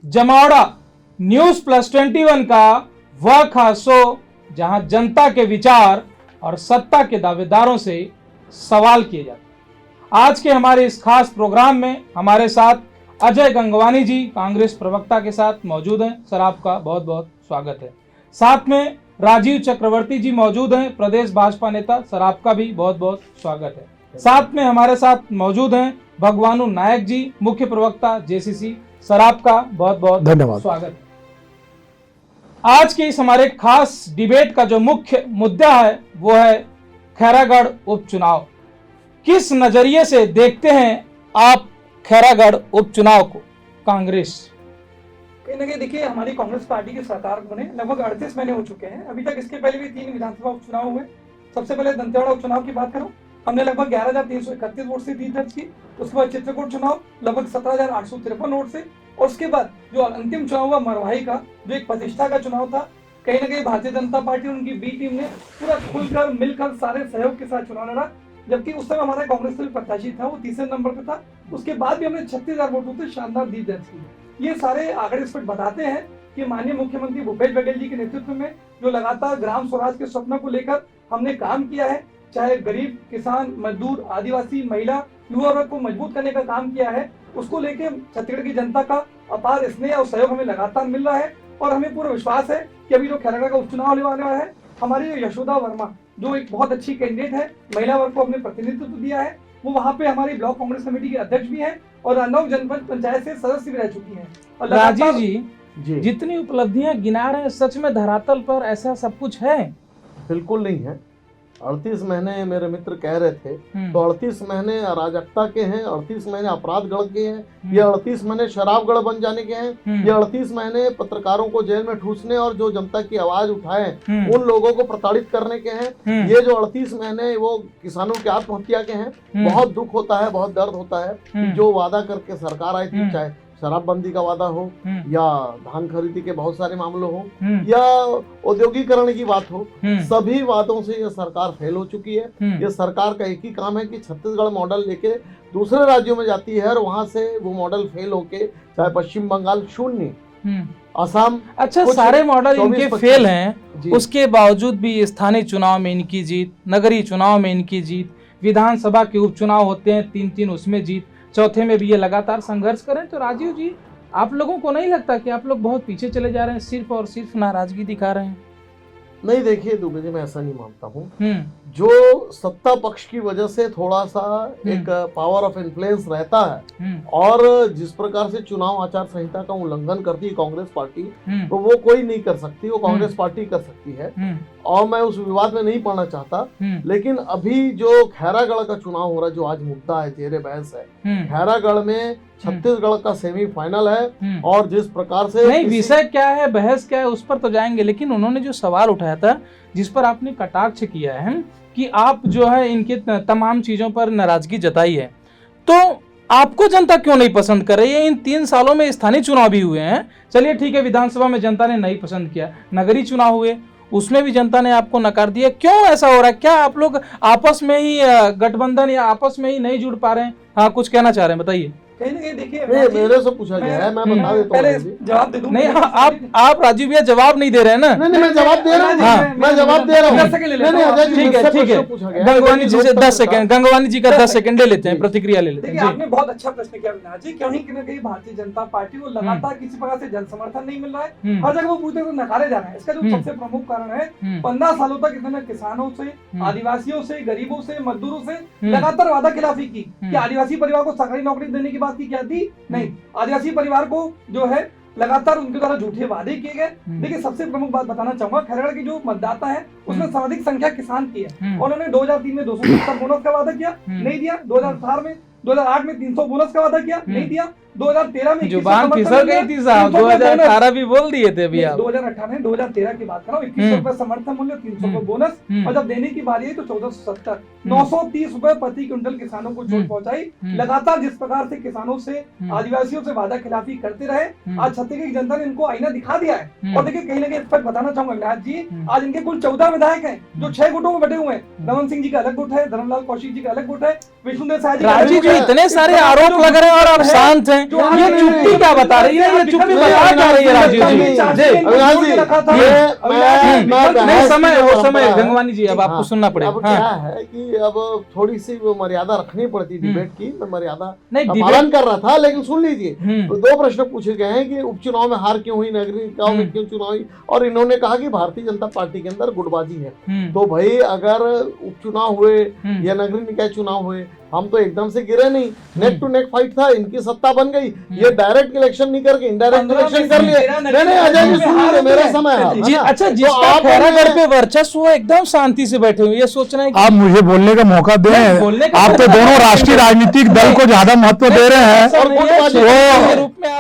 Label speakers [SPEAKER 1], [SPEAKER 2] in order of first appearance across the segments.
[SPEAKER 1] जमावड़ा news plus 21 का वह खास शो जहां जनता के विचार और सत्ता के दावेदारों से सवाल किए जाते हैं। आज के हमारे इस खास प्रोग्राम में हमारे साथ अजय गंगवानी जी कांग्रेस प्रवक्ता के साथ मौजूद हैं। सर, आपका बहुत बहुत स्वागत है। साथ में राजीव चक्रवर्ती जी मौजूद हैं, प्रदेश भाजपा नेता। सर, आपका भी बहुत बहुत स्वागत है। साथ में हमारे साथ मौजूद हैं भगवानू नायक जी, मुख्य प्रवक्ता जेसीसी। सर, आपका बहुत बहुत धन्यवाद, स्वागत है। आज के इस हमारे खास डिबेट का जो मुख्य मुद्दा है वो है खैरागढ़ उपचुनाव। किस नजरिए से देखते हैं आप खैरागढ़ उपचुनाव को? कांग्रेस
[SPEAKER 2] कहीं ना कहीं देखिए, हमारी कांग्रेस पार्टी की सरकार बने लगभग 38 महीने हो चुके हैं। अभी तक इसके पहले भी 3 विधानसभा उपचुनाव हुए। सबसे पहले दंतेवाड़ा उपचुनाव की बात करूं, हमने लगभग 11,331 वोट से जीत दर्ज की। उसके बाद चित्रकूट चुनाव लगभग 17,853 वोट से, और उसके बाद जो अंतिम चुनाव हुआ मरवाही का, जो एक प्रतिष्ठा का चुनाव था, कहीं ना कहीं भारतीय जनता पार्टी और उनकी बी टीम ने पूरा खुलकर मिलकर सारे सहयोग के साथ चुनाव लड़ा। जबकि उस समय हमारा कांग्रेस का प्रत्याशी था वो तीसरे नंबर पे था। उसके बाद भी हमने 36,000 वोटों से शानदार जीत दर्ज की। ये सारे आंकड़े इस पर बताते हैं कि माननीय मुख्यमंत्री भूपेश बघेल जी के नेतृत्व में जो लगातार ग्राम स्वराज के सपनों को लेकर हमने काम किया है, चाहे गरीब, किसान, मजदूर, आदिवासी, महिला, युवा वर्ग को मजबूत करने का काम किया है, उसको लेके छत्तीसगढ़ की जनता का अपार स्नेह और सहयोग हमें लगातार मिल रहा है। और हमें पूरा विश्वास है कि अभी जो खैरागढ़ का उपचुनाव होने वाला है, हमारी यशोदा वर्मा जो एक बहुत अच्छी कैंडिडेट है, महिला वर्ग को अपने प्रतिनिधित्व दिया है, वो वहाँ पे हमारी ब्लॉक कांग्रेस कमेटी की अध्यक्ष भी है और अनौक जनपद पंचायत से सदस्य भी रह चुकी हैं। और
[SPEAKER 1] राजीव जी, जितनी उपलब्धियां गिना रहे हैं, सच में धरातल पर ऐसा सब कुछ है?
[SPEAKER 3] बिल्कुल नहीं है। 38 महीने मेरे मित्र कह रहे थे, तो 38 महीने अराजकता के हैं, 38 महीने अपराधगढ़ के हैं, ये 38 महीने शराबगढ़ बन जाने के हैं, ये 38 महीने पत्रकारों को जेल में ठूसने और जो जनता की आवाज उठाए उन लोगों को प्रताड़ित करने के हैं। ये जो 38 महीने वो किसानों की आत्महत्या के हैं। बहुत दुख होता है, बहुत दर्द होता है कि जो वादा करके सरकार आई थी, चाहे शराबबंदी का वादा हो या धान खरीदी के बहुत सारे मामले हो या औद्योगिकरण की बात हो, सभी वादों से ये सरकार फेल हो चुकी है। ये सरकार का एक ही काम है कि छत्तीसगढ़ मॉडल लेके दूसरे राज्यों में जाती है और वहां से वो मॉडल फेल होके, चाहे पश्चिम बंगाल 0, असम,
[SPEAKER 1] अच्छा सारे मॉडल इनके फेल हैं, उसके बावजूद भी स्थानीय चुनाव में इनकी जीत, नगरीय चुनाव में इनकी जीत, विधानसभा के उपचुनाव होते हैं 3-3 उसमें जीत, चौथे में भी ये लगातार संघर्ष करें। तो राजीव जी, आप लोगों को नहीं लगता कि आप लोग बहुत पीछे चले जा रहे हैं, सिर्फ और सिर्फ नाराजगी दिखा रहे हैं?
[SPEAKER 3] नहीं, देखिए दुबे जी, मैं ऐसा नहीं मानता हूँ। जो सत्ता पक्ष की वजह से थोड़ा सा एक पावर ऑफ इन्फ्लुएंस रहता है और जिस प्रकार से चुनाव आचार संहिता का उल्लंघन करती है कांग्रेस पार्टी, तो वो कोई नहीं कर सकती, वो कांग्रेस पार्टी कर सकती है। और मैं उस विवाद में नहीं पड़ना चाहता, लेकिन अभी जो खैरागढ़ का चुनाव हो रहा है, जो आज मुद्दा है, जेरे बहस है, खैरागढ़ में छत्तीसगढ़ का सेमीफाइनल है। और जिस प्रकार से
[SPEAKER 1] नहीं, विषय क्या है, बहस क्या है, उस पर तो जाएंगे, लेकिन उन्होंने जो सवाल उठाया था, जिस पर आपने कटाक्ष किया है कि आप जो है इनके तमाम चीजों पर नाराजगी जताई है, तो आपको जनता क्यों नहीं पसंद कर रही है? इन 3 सालों में स्थानीय चुनाव भी हुए हैं, चलिए ठीक है, विधानसभा में जनता ने नहीं पसंद किया, नगरीय चुनाव हुए, उसमें भी जनता ने आपको नकार दिया। क्यों ऐसा हो रहा है? क्या आप लोग आपस में ही गठबंधन या आपस में ही नहीं जुड़ पा रहे हैं? हाँ, कुछ कहना चाह रहे हैं, बताइए।
[SPEAKER 2] कहीं ना कहीं देखिए,
[SPEAKER 3] मेरे से पूछा गया है, मैं बता देता हूँ,
[SPEAKER 2] जवाब दे दूं।
[SPEAKER 1] नहीं, आप राजीव भैया जवाब नहीं दे रहे हैं ना?
[SPEAKER 3] नहीं, मैं जवाब दे रहा हूँ, मैं जवाब दे रहा हूँ।
[SPEAKER 1] ठीक है, गंगवानी जी से 10 सेकंड, गंगवानी जी का 10 सेकंड ले लेते हैं, प्रतिक्रिया ले लेते हैं।
[SPEAKER 2] देखिए, आपने बहुत अच्छा प्रश्न किया विनाश जी। कहीं ना कहीं भारतीय जनता पार्टी को लगातार किसी प्रकार से जन समर्थन नहीं मिल रहा है, हर जगह वो पूरी तरह नकारे जा रहे हैं। इसका जो सबसे प्रमुख कारण है, 15 सालों तक इन्होंने किसानों से, आदिवासियों से, गरीबों से, मजदूरों से लगातार वादा खिलाफी की कि आदिवासी परिवार को सरकारी नौकरी देने की बात की, क्या दी? नहीं। आदिवासी परिवार को जो है लगातार उनके द्वारा झूठे वादे किए गए। देखिए, सबसे प्रमुख बात बताना चाहूंगा, खैरागढ़ की जो मतदाता है उसमें सर्वाधिक संख्या किसान की है। और उन्होंने 2003 में 270 बोनस का वादा किया, नहीं दिया। 2008 में 300 बोनस का वादा किया, नहीं दिया। 2013 में
[SPEAKER 1] जुबान फिसल गई थी साहब, 2018 भी बोल दिए थे अभी आप।
[SPEAKER 2] 2018 2013 की बात कर रहा हूँ। 2100 रुपए समर्थन मूल्य, 300 रुपए बोनस, और जब देने की बारी आई तो 1470, 930 रुपए प्रति क्विंटल किसानों को चोट पहुंचाई। लगातार जिस प्रकार से किसानों से, आदिवासियों से वादा खिलाफी करते रहे, आज छत्तीसगढ़ की जनता ने इनको आईना दिखा दिया है। और देखिए, कहीं ना कहीं इस पर बताना चाहूंगा विनाश जी, आज इनके कुल 14 विधायक हैं जो 6 गुटों में बटे हुए हैं। रमन सिंह जी का अलग गुट है, धर्मलाल कौशिक जी का अलग गुट है, विष्णुदेव साय जी,
[SPEAKER 1] इतने सारे आरोप लग रहे हैं और आप शांत हैं। ये चुप्पी क्या बता रही है, ये चुप्पी बता क्या रही है राजीव जी? नहीं, समय वो समय गंगवानी जी, अब आपको सुनना पड़ेगा।
[SPEAKER 3] अब क्या है कि अब थोड़ी सी वो मर्यादा रखनी पड़ती डिबेट की, मैं मर्यादा
[SPEAKER 1] नहीं,
[SPEAKER 3] का पालन कर रहा था, लेकिन सुन लीजिए तो 2 प्रश्न पूछे गए हैं कि उपचुनाव में हार क्यों हुई, नगरीय निकायों में क्यों चुनाव हुई, और इन्होंने कहा कि भारतीय जनता पार्टी के अंदर गुटबाजी है। तो भाई अगर उपचुनाव हुए या नगरीय निकाय चुनाव हुए, हम तो एकदम से गिरे नहीं, नेक टू नेक फाइट था, इनकी सत्ता बन गई, ये डायरेक्ट इलेक्शन नहीं करके इनडायरेक्ट इलेक्शन कर लिए। नहीं अजय जी सुन लीजिए, मेरा समय है।
[SPEAKER 1] अच्छा, जिसका खैरागढ़ पे वर्चस्व हो, एकदम शांति से बैठे हुए, ये सोचना है
[SPEAKER 4] आप मुझे बोलने का मौका दें। आप तो दोनों राष्ट्रीय राजनीतिक दल को ज्यादा महत्व दे रहे हैं,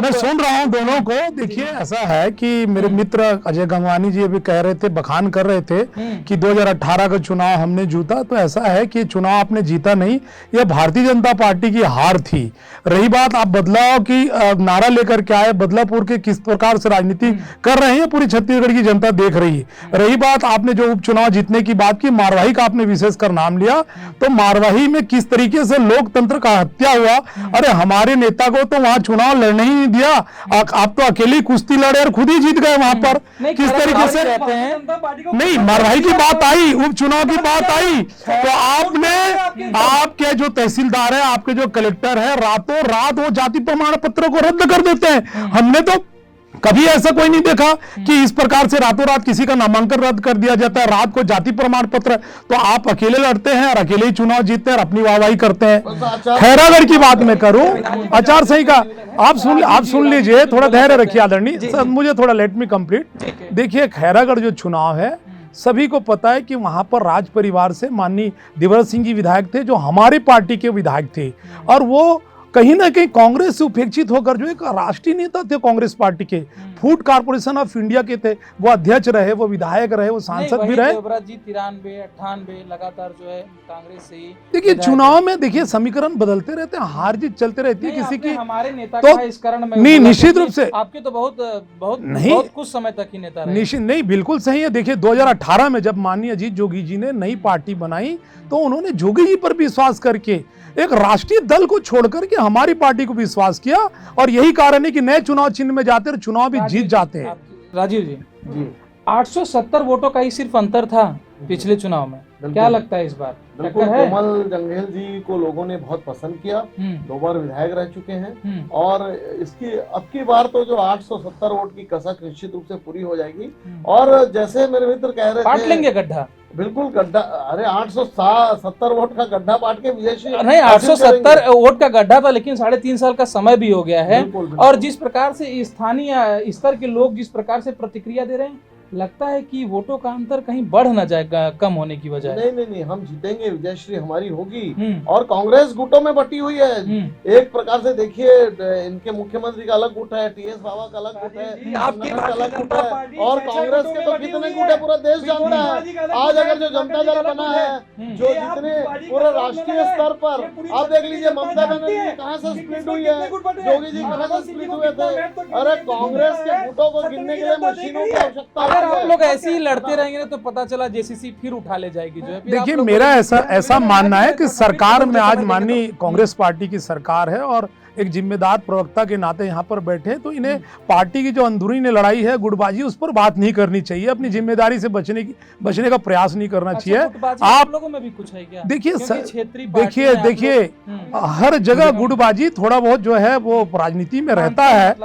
[SPEAKER 4] मैं सुन रहा हूं दोनों को। देखिए ऐसा है कि मेरे मित्र अजय गंगवानी जी अभी कह रहे थे, बखान कर रहे थे कि 2018 का चुनाव हमने जीता, तो ऐसा है कि चुनाव आपने जीता नहीं, यह भारतीय जनता पार्टी की हार थी। रही बात आप बदलाव की नारा लेकर के आए, बदलापुर के किस प्रकार से राजनीति कर रहे हैं पूरी छत्तीसगढ़ की जनता देख रही है। रही बात आपने जो उपचुनाव जीतने की बात की, मारवाही का आपने विशेषकर नाम लिया, तो मारवाही में किस तरीके से लोकतंत्र का हत्या हुआ। अरे हमारे नेता को तो वहां चुनाव लड़ने ही नहीं दिया, आप तो अकेली कुश्ती लड़े और खुद ही जीत गए वहां पर। किस तरीके से नहीं, मारवाही की बात आई, उपचुनाव की बात आई, तो आपने, आपके जो तहसीलदार है, आपके जो कलेक्टर है, रातों रात वो जाति प्रमाण पत्र को रद्द कर देते हैं। हमने तो कभी ऐसा कोई नहीं देखा कि इस प्रकार से रातों रात किसी का नामांकन रद्द कर दिया जाता है, रात को जाति प्रमाण पत्र। तो आप अकेले लड़ते हैं और अकेले ही चुनाव जीतते हैं और अपनी वाहवाही करते हैं। खैरागढ़ की बात मैं करूं, आचार संहिता आप सुन लीजिए, थोड़ा धैर्य रखिए आदरणीय, मुझे थोड़ा लेट मी कंप्लीट। देखिए खैरागढ़ जो चुनाव है, सभी को पता है कि वहां पर राज परिवार से माननीय दिव्यराज सिंह जी विधायक थे, जो हमारी पार्टी के विधायक थे, और वो कहीं ना कहीं कांग्रेस से उपेक्षित होकर जो एक राष्ट्रीय नेता थे कांग्रेस पार्टी के, फूड कॉर्पोरेशन ऑफ इंडिया के थे, वो अध्यक्ष रहे, वो विधायक रहे, वो सांसद भी रहे।
[SPEAKER 1] जी 93, 98 लगातार जो है कांग्रेस से ही।
[SPEAKER 4] देखिए चुनाव में देखिए समीकरण बदलते रहते हैं, हार जीत चलते रहती है किसी की।
[SPEAKER 1] हमारे नेता
[SPEAKER 4] तो
[SPEAKER 1] का इस कारण में
[SPEAKER 4] नहीं, निश्चित रूप से
[SPEAKER 1] आपके तो बहुत कुछ समय तक ही नेता रहे।
[SPEAKER 4] निश्चित नहीं, बिल्कुल सही है। देखिए 2018 में जब माननीय अजीत जोगी जी ने नई पार्टी बनाई, तो उन्होंने जोगी जी पर विश्वास करके एक राष्ट्रीय दल को छोड़कर के हमारी पार्टी को विश्वास किया, और यही कारण है कि नए चुनाव चिन्ह में जाते और चुनाव भी जीत जाते हैं।
[SPEAKER 1] राजीव जी 870 वोटों का ही सिर्फ अंतर था पिछले चुनाव में, क्या लगता है इस बार
[SPEAKER 3] बिल्कुल कोमल जंगेल जी को लोगों ने बहुत पसंद किया, 2 बार विधायक रह चुके हैं, और इसकी अब की बार तो जो 870 वोट की कसक निश्चित रूप से पूरी हो जाएगी। और जैसे मेरे मित्र कह रहे थे,
[SPEAKER 1] पाट लेंगे गड्ढा,
[SPEAKER 3] बिल्कुल गड्ढा, अरे 870 वोट का गड्ढा पाट के विजय
[SPEAKER 1] नहीं, 870 वोट का गड्ढा था, लेकिन 3.5 साल का समय भी हो गया है। और जिस प्रकार से स्थानीय स्तर के लोग जिस प्रकार से प्रतिक्रिया दे रहे हैं, लगता है कि वोटों का अंतर कहीं बढ़ न जाएगा कम होने की वजह।
[SPEAKER 3] नहीं, हम जीतेंगे, विजयश्री हमारी होगी। और कांग्रेस गुटों में बटी हुई है, एक प्रकार से देखिए, इनके मुख्यमंत्री का अलग गुट है, टीएस बाबा का अलग गुट है, आपके अलग गुट है, और कांग्रेस के तो कितने गुट है पूरा देश जानता है। आज अगर जो जनता दल बना है, जो जितने पूरे राष्ट्रीय स्तर पर, आप देख लीजिए ममता बनर्जी जी कहाँ से स्प्लिट हुई है, जोगी जी कहाँ से स्प्लिट हुए थे। अरे कांग्रेस के गुटों को गिनने के लिए मशीनों की आवश्यकता।
[SPEAKER 1] अगर आप लोग ऐसे ही लड़ते रहेंगे तो पता चला जेसीसी फिर उठा ले जाएगी जो है।
[SPEAKER 4] देखिए मेरा ऐसा मानना है कि सरकार में आज माननीय कांग्रेस पार्टी की सरकार है, और एक जिम्मेदार प्रवक्ता के नाते यहाँ पर बैठे, तो इन्हें पार्टी की जो अंदरूनी लड़ाई है, गुटबाजी, उस पर बात नहीं करनी चाहिए, अपनी जिम्मेदारी से बचने का प्रयास नहीं करना चाहिए।
[SPEAKER 1] आप लोगों में भी कुछ है क्या?
[SPEAKER 4] देखिए हर जगह गुटबाजी थोड़ा बहुत जो है वो राजनीति में रहता है,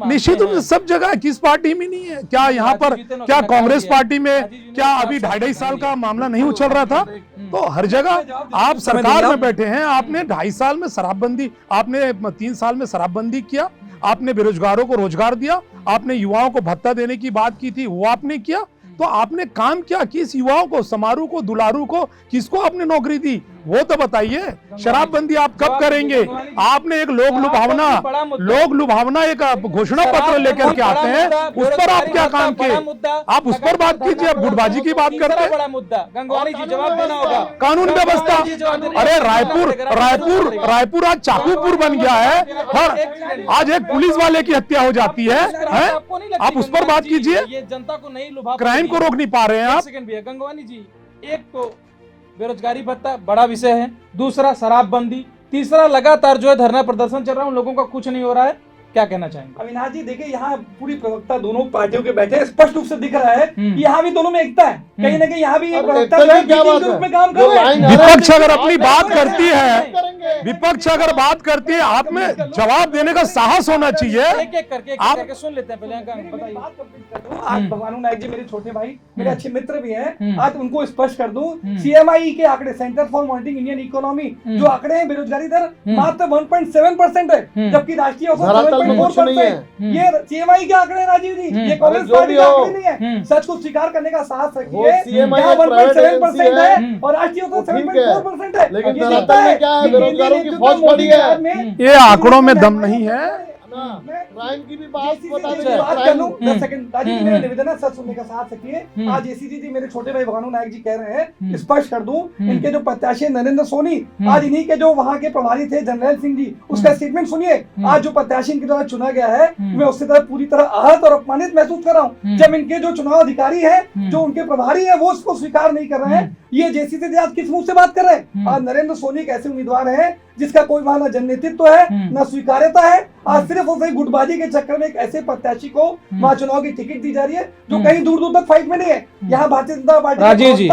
[SPEAKER 4] निश्चित रूप से सब जगह। किस पार्टी में नहीं है? क्या यहाँ पर, क्या कांग्रेस पार्टी में क्या अभी 2.5 साल का मामला नहीं उछल रहा था? तो हर जगह आप सरकार में बैठे हैं, आपने 2.5 साल में शराबबंदी, आपने 3 साल में शराबबंदी किया, आपने बेरोजगारों को रोजगार दिया, आपने युवाओं को भत्ता देने की बात की थी, वो आपने किया। तो आपने काम क्या, किस युवाओं को, समारू को, दुलारू को, किसको आपने नौकरी दी, वो तो बताइए। शराबबंदी आप कब करेंगे? आपने एक लोक लुभावना एक घोषणा पत्र लेकर के आते हैं, उस पर आप क्या काम किए? आप उस पर बात कीजिए, आप गुटबाजी की बात करते हैं।
[SPEAKER 1] बड़ा मुद्दा गंगवानी जी जवाब देना होगा।
[SPEAKER 4] कानून व्यवस्था, अरे रायपुर आज चाकूपुर बन गया है, और आज एक पुलिस वाले की हत्या हो जाती है, आप उस पर बात कीजिए।
[SPEAKER 1] ये जनता को नहीं लुभा,
[SPEAKER 4] क्राइम को रोक नहीं पा रहे हैं आप।
[SPEAKER 1] गंगवानी जी, एक तो बेरोजगारी भत्ता बड़ा विषय है, दूसरा शराबबंदी, तीसरा लगातार जो है धरना प्रदर्शन चल रहा है, उन लोगों का कुछ नहीं हो रहा है। क्या कहना चाहेंगे?
[SPEAKER 2] अविनाश जी देखिए, यहाँ पूरी प्रवक्ता दोनों पार्टियों के बैठे हैं, स्पष्ट रूप से दिख रहा है कि यहाँ भी दोनों में एकता है। कहीं ना कहीं यहाँ भी प्रवक्ता जो है
[SPEAKER 3] क्या
[SPEAKER 2] टीम
[SPEAKER 3] बात
[SPEAKER 2] के रूप
[SPEAKER 3] है?
[SPEAKER 2] में काम कर
[SPEAKER 3] जो
[SPEAKER 2] रहे
[SPEAKER 3] लाइन
[SPEAKER 2] हैं।
[SPEAKER 3] आ रहा है,
[SPEAKER 4] विपक्ष अगर अपनी बात करती है,
[SPEAKER 3] करेंगे।
[SPEAKER 4] विपक्ष अगर बात करती है, आप में जवाब देने का साहस होना चाहिए।
[SPEAKER 1] एक एक करके सुन लेते हैं पहले। बताइए।
[SPEAKER 2] बात कंप्लीट कर दूं। आज भगवानू नायक जी मेरे छोटे भाई, मेरे अच्छे मित्र भी हैं, आज उनको स्पष्ट कर दूं, CMI के आंकड़े, centre for monitoring Indian economy, जो आंकड़े हैं बेरोजगारी दर मात्र 1.7% है, जबकि राष्ट्रीय औसत
[SPEAKER 3] धरातल में कुछ नहीं
[SPEAKER 2] 7.4%। ये CMI के आंकड़े हैं राजीव जी, ये कांग्रेस
[SPEAKER 3] जो
[SPEAKER 2] पार्टी
[SPEAKER 3] भी
[SPEAKER 2] के
[SPEAKER 3] हो।
[SPEAKER 2] आंकड़े नहीं है। सच को स्वीकार करने का साहस
[SPEAKER 3] वो
[SPEAKER 2] रखिए।
[SPEAKER 3] CMI
[SPEAKER 2] यहाँ
[SPEAKER 3] एक प्राइवेट
[SPEAKER 2] 1.7%
[SPEAKER 3] एजेंसी
[SPEAKER 2] है
[SPEAKER 3] है,
[SPEAKER 2] और राष्ट्रीय औसत
[SPEAKER 3] वो ठीक है।
[SPEAKER 2] 7.4% है।
[SPEAKER 3] लेकिन
[SPEAKER 2] ये
[SPEAKER 3] धरातल
[SPEAKER 2] जनता
[SPEAKER 3] में
[SPEAKER 2] है
[SPEAKER 3] क्या है?
[SPEAKER 2] कि
[SPEAKER 3] बेरोजगारों की
[SPEAKER 2] केंद्रीय
[SPEAKER 3] फौज
[SPEAKER 2] नेतृत्व
[SPEAKER 3] पड़ी है।
[SPEAKER 2] मोदी में
[SPEAKER 4] ये आंकड़ों में दम नहीं है।
[SPEAKER 3] क्राइम की भी बात बता
[SPEAKER 2] बात
[SPEAKER 3] दीजिए।
[SPEAKER 2] कर लूं 10 सेकंड राजीव जी, मेरा निवेदन है सच सुनने का साथ रखिए। आज ACG जी मेरे छोटे भाई भगवानू नायक जी कह रहे हैं, स्पष्ट कर दूं, इनके जो प्रत्याशी नरेंद्र सोनी, आज इन्हीं के जो वहां के प्रभारी थे जनरल सिंह जी, उसका स्टेटमेंट सुनिए। आज जो प्रत्याशी इनके द्वारा चुना गया है, मैं उससे तरह पूरी तरह आहत और अपमानित महसूस कर रहा हूँ। जब इनके जो चुनाव अधिकारी है, जो उनके प्रभारी है, वो उसको स्वीकार नहीं कर रहे हैं। ये JCC से आज किस मुंह से बात कर रहे हैं? आज नरेंद्र सोनी एक ऐसे उम्मीदवार है जिसका कोई वहां ना जननेतृत्व है, ना स्वीकार्यता है। आज सिर्फ और सिर्फ गुटबाजी के चक्कर में एक ऐसे प्रत्याशी को वहां चुनाव की टिकट दी जा रही है जो कहीं दूर दूर तक फाइट में नहीं है। यहाँ भारतीय जनता पार्टी
[SPEAKER 1] राजीव जी,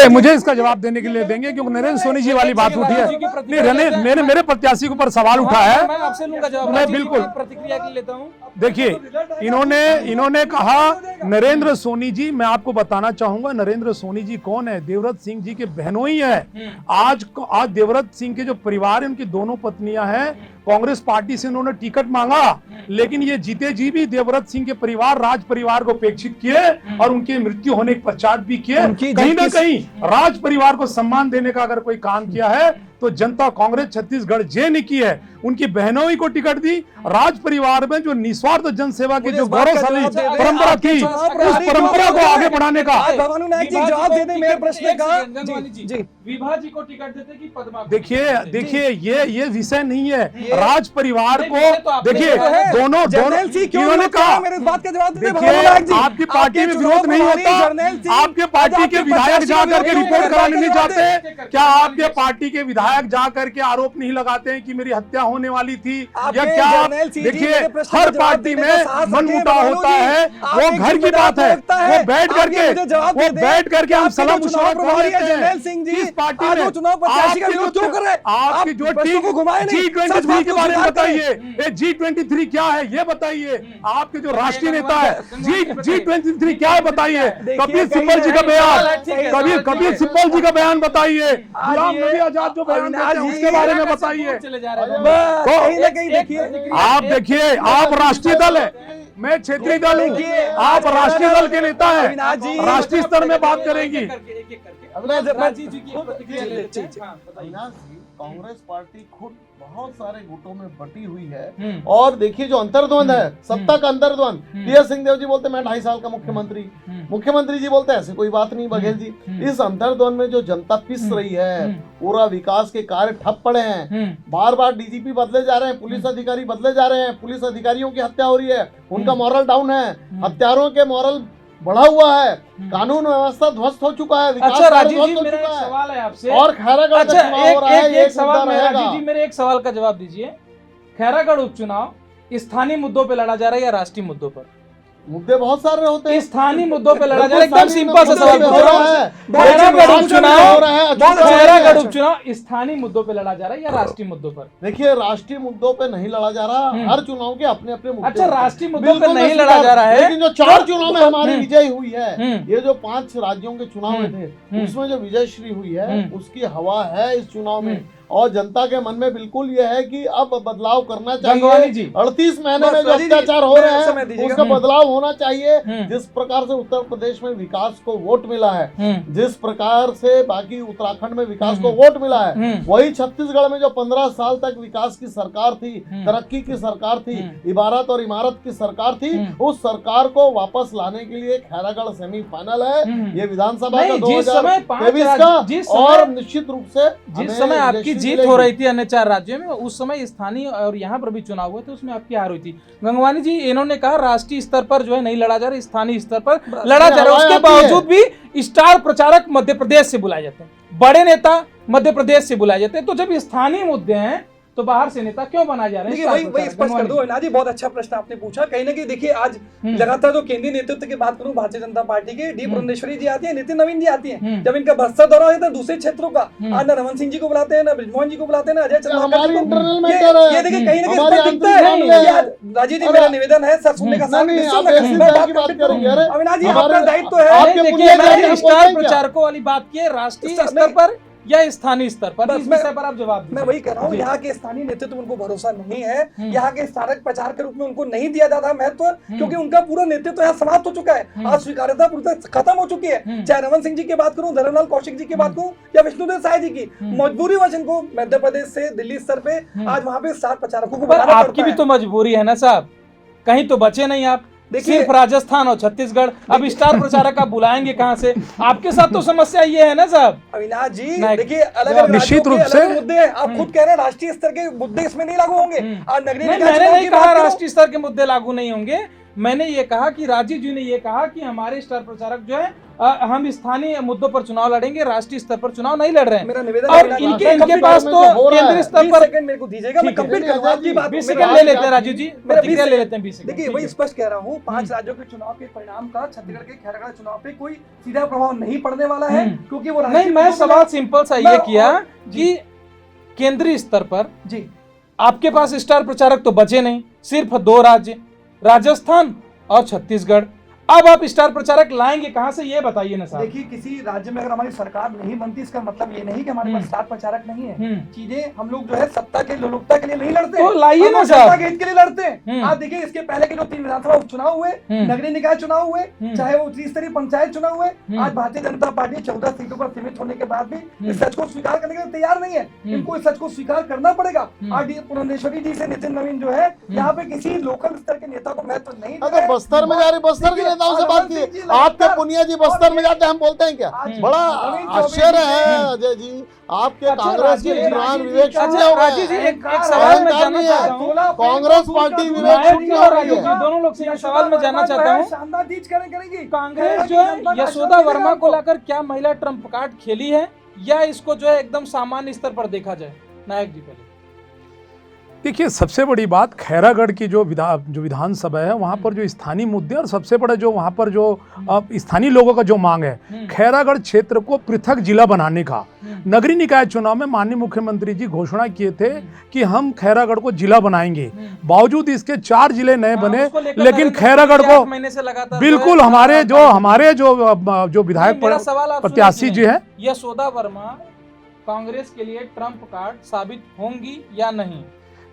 [SPEAKER 4] मुझे इसका जवाब देने के लिए देंगे, क्योंकि नरेंद्र सोनी जी वाली बात उठी है। नहीं, मेरे प्रत्याशी के ऊपर सवाल उठा है।
[SPEAKER 1] मैं आपसे लूंगा जवाब।
[SPEAKER 4] मैं बिल्कुल
[SPEAKER 1] प्रतिक्रिया के लिए लेता हूँ।
[SPEAKER 4] देखिए, इन्होंने कहा नरेंद्र सोनी जी, मैं आपको बताना चाहूंगा नरेंद्र सोनी जी कौन है। देवव्रत सिंह जी के बहनों ही है। आज देवव्रत सिंह के जो परिवार है, उनकी दोनों पत्नियां हैं। कांग्रेस पार्टी से उन्होंने टिकट मांगा, लेकिन ये जीते जी भी देवव्रत सिंह के परिवार, राज परिवार को उपेक्षित किए और उनकी मृत्यु होने के पश्चात भी किए। कहीं ना कहीं राज परिवार को सम्मान देने का अगर कोई काम किया है तो जनता कांग्रेस छत्तीसगढ़ जे ने की है। उनकी बहनों ही को टिकट दी। राज परिवार में जो निस्वार्थ जनसेवा की जो गौरवशाली परंपरा थी, उस परंपरा को आगे बढ़ाने का।
[SPEAKER 2] भगवानू नायक जी जवाब दे दें मेरे प्रश्न का।
[SPEAKER 1] विभा जी को टिकट देते कि पद्मा को?
[SPEAKER 4] देखिए ये विषय नहीं है। राज परिवार को देखिए, दोनों इन्होंने कहा,
[SPEAKER 2] मेरे इस बात का जवाब दे दें
[SPEAKER 4] देखिए,
[SPEAKER 2] भगवानू नायक जी।
[SPEAKER 4] आपकी पार्टी में विरोध नहीं होता। आपके पार्टी के विधायक जाकर के रिपोर्ट कराने नहीं जाते क्या? आपके पार्टी के विधायक जाकर के आरोप नहीं लगाते हैं कि मेरी हत्या होने वाली थी या क्या? देखिए, हर पार्टी में मनमुटाव होता है, वो घर की बात है। वो बैठ करके हम सलाह मुशावरा कर लेते हैं। इस पार्टी में आपकी जो टीम G23 के बारे में बताइए, G23 क्या है ये बताइए। आपके जो राष्ट्रीय नेता है G23 क्या है बताइए। कबीर सिब्बल जी का बयान, कबीर सिब्बल जी का बयान बताइए। गुलाम नबी आजाद जो बयान देते हैं उसके बारे में बताइए। तो आप देखिए, आप राष्ट्रीय दल है, मैं क्षेत्रीय दल हूँ। आप राष्ट्रीय दल के नेता हैं, राष्ट्रीय स्तर में बात करेंगी।
[SPEAKER 3] कांग्रेस पार्टी खुद बहुत सारे गुटों में बटी हुई है। और देखिए जो अंतर्द्वंद है, सत्ता का अंतर्द्वंद। टीएस सिंहदेव जी बोलते मैं 2.5 साल का मुख्यमंत्री जी बोलते ऐसे कोई बात नहीं बघेल जी। इस अंतर्द्वंद में जो जनता पिस रही है, पूरा विकास के कार्य ठप पड़े हैं। बार बार DGP बदले जा रहे हैं, पुलिस अधिकारी बदले जा रहे हैं, पुलिस अधिकारियों की हत्या हो रही है, उनका मॉरल डाउन है, हत्यारों के मॉरल बढ़ा हुआ है, कानून व्यवस्था ध्वस्त हो चुका है, विकास
[SPEAKER 1] अच्छा राजीव जी,
[SPEAKER 3] ध्वस्त हो
[SPEAKER 1] मेरा एक
[SPEAKER 3] चुका है।
[SPEAKER 1] सवाल है आपसे।
[SPEAKER 3] और खैरागढ़ का चुनाव हो रहा है, ये
[SPEAKER 1] एक सवाल
[SPEAKER 3] मुद्दा
[SPEAKER 1] में
[SPEAKER 3] रहेगा।
[SPEAKER 1] राजीव जी, मेरे एक सवाल का जवाब दीजिए। खैरागढ़ उपचुनाव स्थानीय मुद्दों पे लड़ा जा रहा है या राष्ट्रीय मुद्दों पर?
[SPEAKER 3] मुद्दे बहुत सारे होते हैं,
[SPEAKER 1] स्थानीय मुद्दों पे लड़ा जा रहा है। एकदम सिंपल सा सवाल
[SPEAKER 3] हो रहा है।
[SPEAKER 1] खैरागढ़
[SPEAKER 3] उपचुनाव
[SPEAKER 1] उपचुनाव स्थानीय मुद्दों पे लड़ा जा रहा है या राष्ट्रीय मुद्दों पर?
[SPEAKER 3] देखिए, राष्ट्रीय मुद्दों पे नहीं लड़ा जा रहा। हर चुनाव के अपने अपने मुद्दे
[SPEAKER 1] अच्छा,
[SPEAKER 3] होते हैं।
[SPEAKER 1] राष्ट्रीय मुद्दों पे
[SPEAKER 3] बिल्कुल
[SPEAKER 1] नहीं
[SPEAKER 3] मैं
[SPEAKER 1] लड़ा जा रहा है,
[SPEAKER 3] लेकिन जो 4 चुनाव में हमारी विजय हुई है, ये जो 5 राज्यों के चुनाव में थे, उसमें जो विजय श्री हुई है, उसकी हवा है इस चुनाव में। और जनता के मन में बिल्कुल यह है कि अब बदलाव करना चाहिए। 38 महीने में जो अत्याचार हो रहे हैं उसका बदलाव होना चाहिए। जिस प्रकार से उत्तर प्रदेश में विकास को वोट मिला है, जिस प्रकार से बाकी उत्तराखंड में विकास को वोट मिला है, वही छत्तीसगढ़ में जो 15 साल तक विकास की सरकार थी, तरक्की की सरकार थी, इबारत और इमारत की सरकार थी, उस सरकार को वापस लाने के लिए खैरागढ़ सेमीफाइनल है। ये विधानसभा का 2023 का। और निश्चित रूप से
[SPEAKER 1] जिस समय आपकी जीत हो रही थी अन्य 4 राज्यों में, उस समय स्थानीय और यहाँ पर भी चुनाव हुए थे, उसमें आपकी हार हुई थी। गंगवानी जी, इन्होंने कहा राष्ट्रीय स्तर पर जो है नहीं लड़ा जा रहा, स्थानीय स्तर पर लड़ा जा रहा है। उसके बावजूद भी स्टार प्रचारक मध्य प्रदेश से बुलाए जाते हैं, बड़े नेता मध्य प्रदेश से बुलाए जाते हैं। तो जब स्थानीय मुद्दे हैं तो बाहर से नेता क्यों बनाए जा रहे हैं?
[SPEAKER 2] देखिए वही स्पष्ट कर दो अविनाश जी, बहुत अच्छा प्रश्न आपने पूछा। कहीं ना कहीं देखिए आज लगातार जो केंद्रीय नेतृत्व की बात करूं, भारतीय जनता पार्टी के डी पुरंदेश्वरी जी आती है, नितिन नवीन जी आती है। जब इनका बस्तर दौरा होता है दूसरे क्षेत्रों का, आज ना रमन सिंह जी को बुलाते हैं, ना ब्रिजमोहन जी को बुलाते हैं, ना अजय चंद्राकर जी को। ये देखिए कहीं ना कहीं दिखता है। राजीव जी मेरा निवेदन है, सर सुनने का अविनाश जी आपका दायित्व है।
[SPEAKER 1] स्टार प्रचारकों वाली बात की राष्ट्रीय स्तर पर या स्थानीय स्तर पर, इस विषय पर आप जवाब दीजिए।
[SPEAKER 2] मैं वही कह रहा हूँ, यहाँ के स्थानीय नेतृत्व उनको भरोसा नहीं है, यहाँ के स्मारक प्रचार के रूप में उनको नहीं दिया जाता महत्व, क्योंकि उनका पूरा नेतृत्व यहाँ समाप्त हो चुका है। आज स्वीकार्यता पूरी तरह खत्म हो चुकी है। चाहे रमन सिंह जी की बात करूँ, धर्मलाल कौशिक जी की बात करूँ, या विष्णुदेव साय जी की, मजबूरी वश इनको मध्य प्रदेश से दिल्ली स्तर पे आज वहाँ पे स्टार प्रचारकों को बुलाना पड़ता है।
[SPEAKER 1] आपकी भी तो मजबूरी है ना साहब, कहीं तो बचे नहीं आप। सिर्फ राजस्थान और छत्तीसगढ़, अब स्टार प्रचारक आप बुलाएंगे कहाँ से? आपके साथ तो समस्या ये है ना साहब।
[SPEAKER 2] अविनाश जी देखिए अलग
[SPEAKER 4] निश्चित रूप से
[SPEAKER 2] मुद्दे हैं, आप खुद कह रहे हैं राष्ट्रीय स्तर के मुद्दे इसमें नहीं लागू होंगे।
[SPEAKER 1] मैंने नहीं कहा राष्ट्रीय स्तर के मुद्दे लागू नहीं होंगे, मैंने ये कहा कि राजीव जी ने ये कहा कि हमारे स्टार प्रचारक जो है हम स्थानीय मुद्दों पर चुनाव लड़ेंगे, राष्ट्रीय स्तर पर चुनाव नहीं लड़ रहे हैं।
[SPEAKER 2] मेरा निवेदन
[SPEAKER 1] और इनके पास तो केंद्रीय स्तर पर
[SPEAKER 2] मेरे को दीजिएगा, मैं कंप्लीट करूंगा आपकी बात।
[SPEAKER 1] 20 सेकंड ले लेते हैं राजीव जी, प्रतिक्रिया ले लेते हैं 20 सेकंड।
[SPEAKER 2] देखिए वही स्पष्ट कह रहा हूँ, 5 राज्यों के चुनाव के परिणाम का छत्तीसगढ़ के खैरागढ़ चुनाव पे कोई सीधा प्रभाव नहीं पड़ने वाला है, क्योंकि वो
[SPEAKER 1] नहीं। मैं सवाल सिंपल सा ये किया कि केंद्रीय स्तर पर
[SPEAKER 2] जी
[SPEAKER 1] आपके पास स्टार प्रचारक तो बचे नहीं, सिर्फ 2 राज्य, राजस्थान और छत्तीसगढ़। अब आप स्टार प्रचारक लाएंगे कहां से, ये बताइए ना साहब।
[SPEAKER 2] देखिए किसी राज्य में अगर हमारी सरकार नहीं बनती, इसका मतलब ये नहीं कि हमारे पास स्टार प्रचारक नहीं है। चीजें हम लोग जो है सत्ता के लोलुपता के लिए नहीं लड़ते,
[SPEAKER 1] तो लाइए ना साहब,
[SPEAKER 2] के हित के लिए लड़ते हैं। आप देखिए इसके पहले के जो 3 विधानसभा उपचुनाव हुए, नगरीय निकाय चुनाव हुए, चाहे वो त्रिस्तरीय पंचायत चुनाव हुए, आज भारतीय जनता पार्टी 14 सीटों पर सीमित होने के बाद भी इस सच को स्वीकार करने के लिए तैयार नहीं है। इनको इस सच को स्वीकार करना पड़ेगा। आज पुरंदेश्वरी जी से नितिन नवीन जो है यहाँ पे किसी लोकल स्तर के नेता को महत्व नहीं।
[SPEAKER 3] अगर बस्तर में जा रहे, बस्तर के नेताओं से बात की, आपके पुनिया जी बस्तर में जाते हम बोलते हैं क्या? बड़ा आश्चर्य है अजय जी, आपके कांग्रेस के विद्वान विवेक शून्य हो गए।
[SPEAKER 1] एक सवाल में जानना चाहता हूं,
[SPEAKER 3] कांग्रेस पार्टी विवेक शून्य हो रही है।
[SPEAKER 1] दोनों लोग से सवाल में जानना चाहता हूं,
[SPEAKER 2] शानदार जीत करेंगी
[SPEAKER 1] कांग्रेस जो है यशोदा वर्मा को लेकर क्या महिला ट्रम्प कार्ड खेली है, या इसको जो है एकदम सामान्य स्तर पर देखा जाए? नायक जी पहले
[SPEAKER 4] देखिए, सबसे बड़ी बात खैरागढ़ की जो विधानसभा है, वहाँ पर जो स्थानीय मुद्दे और सबसे बड़ा जो वहाँ पर जो स्थानीय लोगों का जो मांग है, खैरागढ़ क्षेत्र को पृथक जिला बनाने का। नगरीय निकाय चुनाव में माननीय मुख्यमंत्री जी घोषणा किए थे कि हम खैरागढ़ को जिला बनाएंगे। बावजूद इसके 4 जिले नए बने, लेकिन खैरागढ़ को बिल्कुल हमारे जो विधायक प्रत्याशी जी है
[SPEAKER 1] यशोदा वर्मा कांग्रेस के लिए ट्रम्प कार्ड साबित होंगी या नहीं?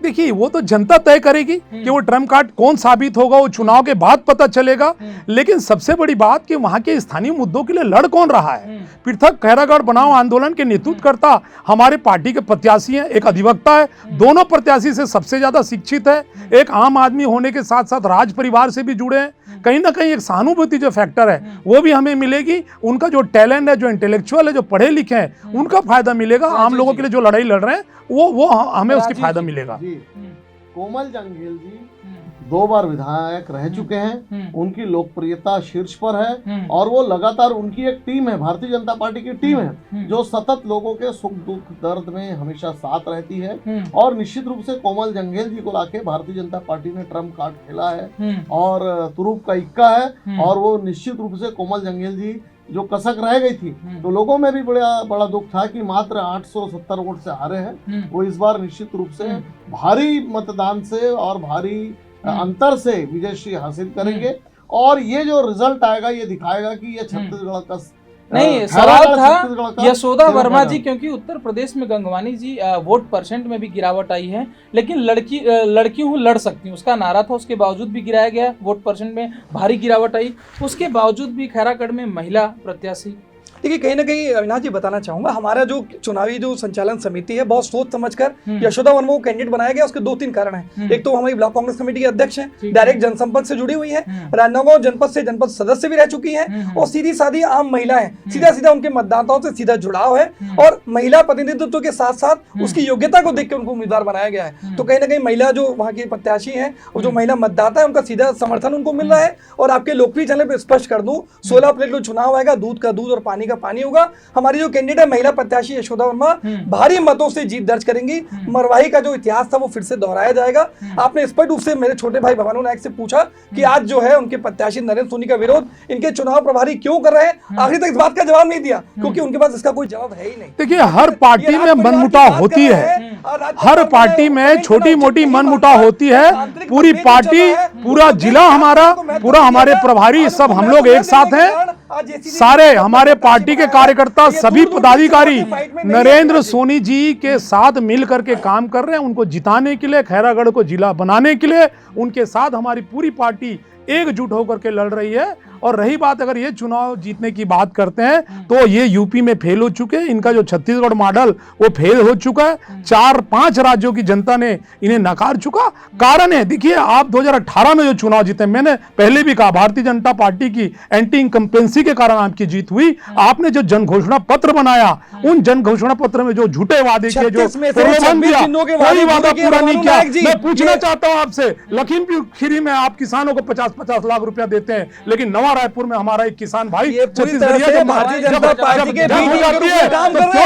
[SPEAKER 4] देखिए, वो तो जनता तय करेगी कि वो ट्रम्प कार्ड कौन साबित होगा, वो चुनाव के बाद पता चलेगा। लेकिन सबसे बड़ी बात कि वहां के स्थानीय मुद्दों के लिए लड़ कौन रहा है। पृथक खैरागढ़ बनाओ आंदोलन के नेतृत्वकर्ता हमारे पार्टी के प्रत्याशी हैं, एक अधिवक्ता है, दोनों प्रत्याशी से सबसे ज्यादा शिक्षित है, एक आम आदमी होने के साथ साथ राज परिवार से भी जुड़े हैं। कहीं ना कहीं एक सहानुभूति जो फैक्टर है वो भी हमें मिलेगी। उनका जो टैलेंट है, जो इंटेलेक्चुअल है, जो पढ़े लिखे हैं, उनका फायदा मिलेगा। आम लोगों के लिए जो लड़ाई लड़ रहे हैं वो हमें उसकी फायदा मिलेगा।
[SPEAKER 3] कोमल जंगेल जी 2 बार विधायक रह चुके हैं, उनकी लोकप्रियता शीर्ष पर है, और वो लगातार उनकी एक टीम है, भारतीय जनता पार्टी की टीम है, जो सतत लोगों के सुख दुख दर्द में हमेशा साथ रहती है। और निश्चित रूप से कोमल जंगेल जी को लाके भारतीय जनता पार्टी ने ट्रम्प कार्ड खेला है और तुरुप का इक्का है। और वो निश्चित रूप से कोमल जंगेल जी जो कसक रह गई थी, तो लोगों में भी बड़ा दुख था कि मात्र 870 वोट से हारे हैं। वो इस बार निश्चित रूप से भारी मतदान से और भारी अंतर से विजयश्री हासिल करेंगे। और ये जो रिजल्ट आएगा ये दिखाएगा कि ये छत्तीसगढ़ का
[SPEAKER 1] नहीं। सवाल था यशोदा वर्मा जी, क्योंकि उत्तर प्रदेश में गंगवानी जी वोट परसेंट में भी गिरावट आई है, लेकिन लड़की हूँ लड़ सकती हूँ उसका नारा था, उसके बावजूद भी गिराया गया, वोट परसेंट में भारी गिरावट आई, उसके बावजूद भी खैरागढ़ में महिला प्रत्याशी।
[SPEAKER 2] देखिए कहीं ना कहीं अविनाश जी बताना चाहूंगा, हमारा जो चुनावी जो संचालन समिति है बहुत सोच समझकर यशोदा वर्मा को कैंडिडेट बनाया गया। उसके 2-3 कारण हैं। एक तो हमारी ब्लॉक कांग्रेस कमेटी के अध्यक्ष हैं, डायरेक्ट जनसंपर्क से जुड़ी हुई है, राजनांदगांव जनपद से जनपद सदस्य भी रह चुकी हैं, और सीधी साधी आम महिला है, सीधा उनके मतदाताओं से सीधा जुड़ाव है, और महिला प्रतिनिधित्व के साथ साथ उसकी योग्यता को देख के उनको उम्मीदवार बनाया गया है। तो कहीं ना कहीं महिला जो वहाँ की प्रत्याशी है और जो महिला मतदाता है, उनका सीधा समर्थन उनको मिल रहा है। और आपके लोकप्रिय चैनल पर स्पष्ट कर दूं, 16 अप्रैल को चुनाव आएगा, दूध का दूध और पानी का पानी होगा। हमारी जो कैंडिडेट महिला प्रत्याशी यशोदा वर्मा भारी मतों से जीत दर्ज करेंगी। मरवाही का जो इतिहास था वो फिर से दोहराया जाएगा। आपने स्पष्ट रूप से मेरे छोटे भाई भवानी नायक से पूछा कि आज जो है उनके प्रत्याशी नरेंद्र सोनी का विरोध इनके चुनाव प्रभारी क्यों कर रहे हैं, आखिर तक इस बात का जवाब नहीं दिया, क्योंकि उनके पास इसका कोई जवाब है ही नहीं।
[SPEAKER 4] देखिए, हर पार्टी में मनमुटाव होती है, हर पार्टी में छोटी मोटी मनमुटाव होती है। पूरी पार्टी, पूरा जिला हमारा, पूरा हमारे प्रभारी, सब हम लोग एक साथ हैं। सारे हमारे पार्टी के कार्यकर्ता, सभी पदाधिकारी नरेंद्र सोनी जी के साथ मिल करके काम कर रहे हैं, उनको जिताने के लिए, खैरागढ़ को जिला बनाने के लिए उनके साथ हमारी पूरी पार्टी एकजुट होकर के लड़ रही है। और रही बात, अगर ये चुनाव जीतने की बात करते हैं तो ये यूपी में फेल हो चुके हैं। इनका जो छत्तीसगढ़ मॉडल वो फेल हो चुका है। 4-5 राज्यों की जनता ने इन्हें नकार चुका। कारण है, देखिए, आप 2018 में जो चुनाव जीते, मैंने पहले भी कहा, भारतीय जनता पार्टी की एंटी इनकम्पेंसी के कारण आपकी जीत हुई। आपने जो जन घोषणा पत्र बनाया, उन जन घोषणा पत्र में जो झूठे वादे किए, जो प्रलोभन दिया, कोई वादा पूरा नहीं किया। मैं पूछना चाहता हूं आपसे, लखीमपुर खीरी में आप किसानों को 50-50 लाख रुपया देते हैं, लेकिन नवा रायपुर में हमारा एक किसान भाई छत्तीसगढ़िया
[SPEAKER 2] भारतीय जनता पार्टी के काम कर रहे हैं।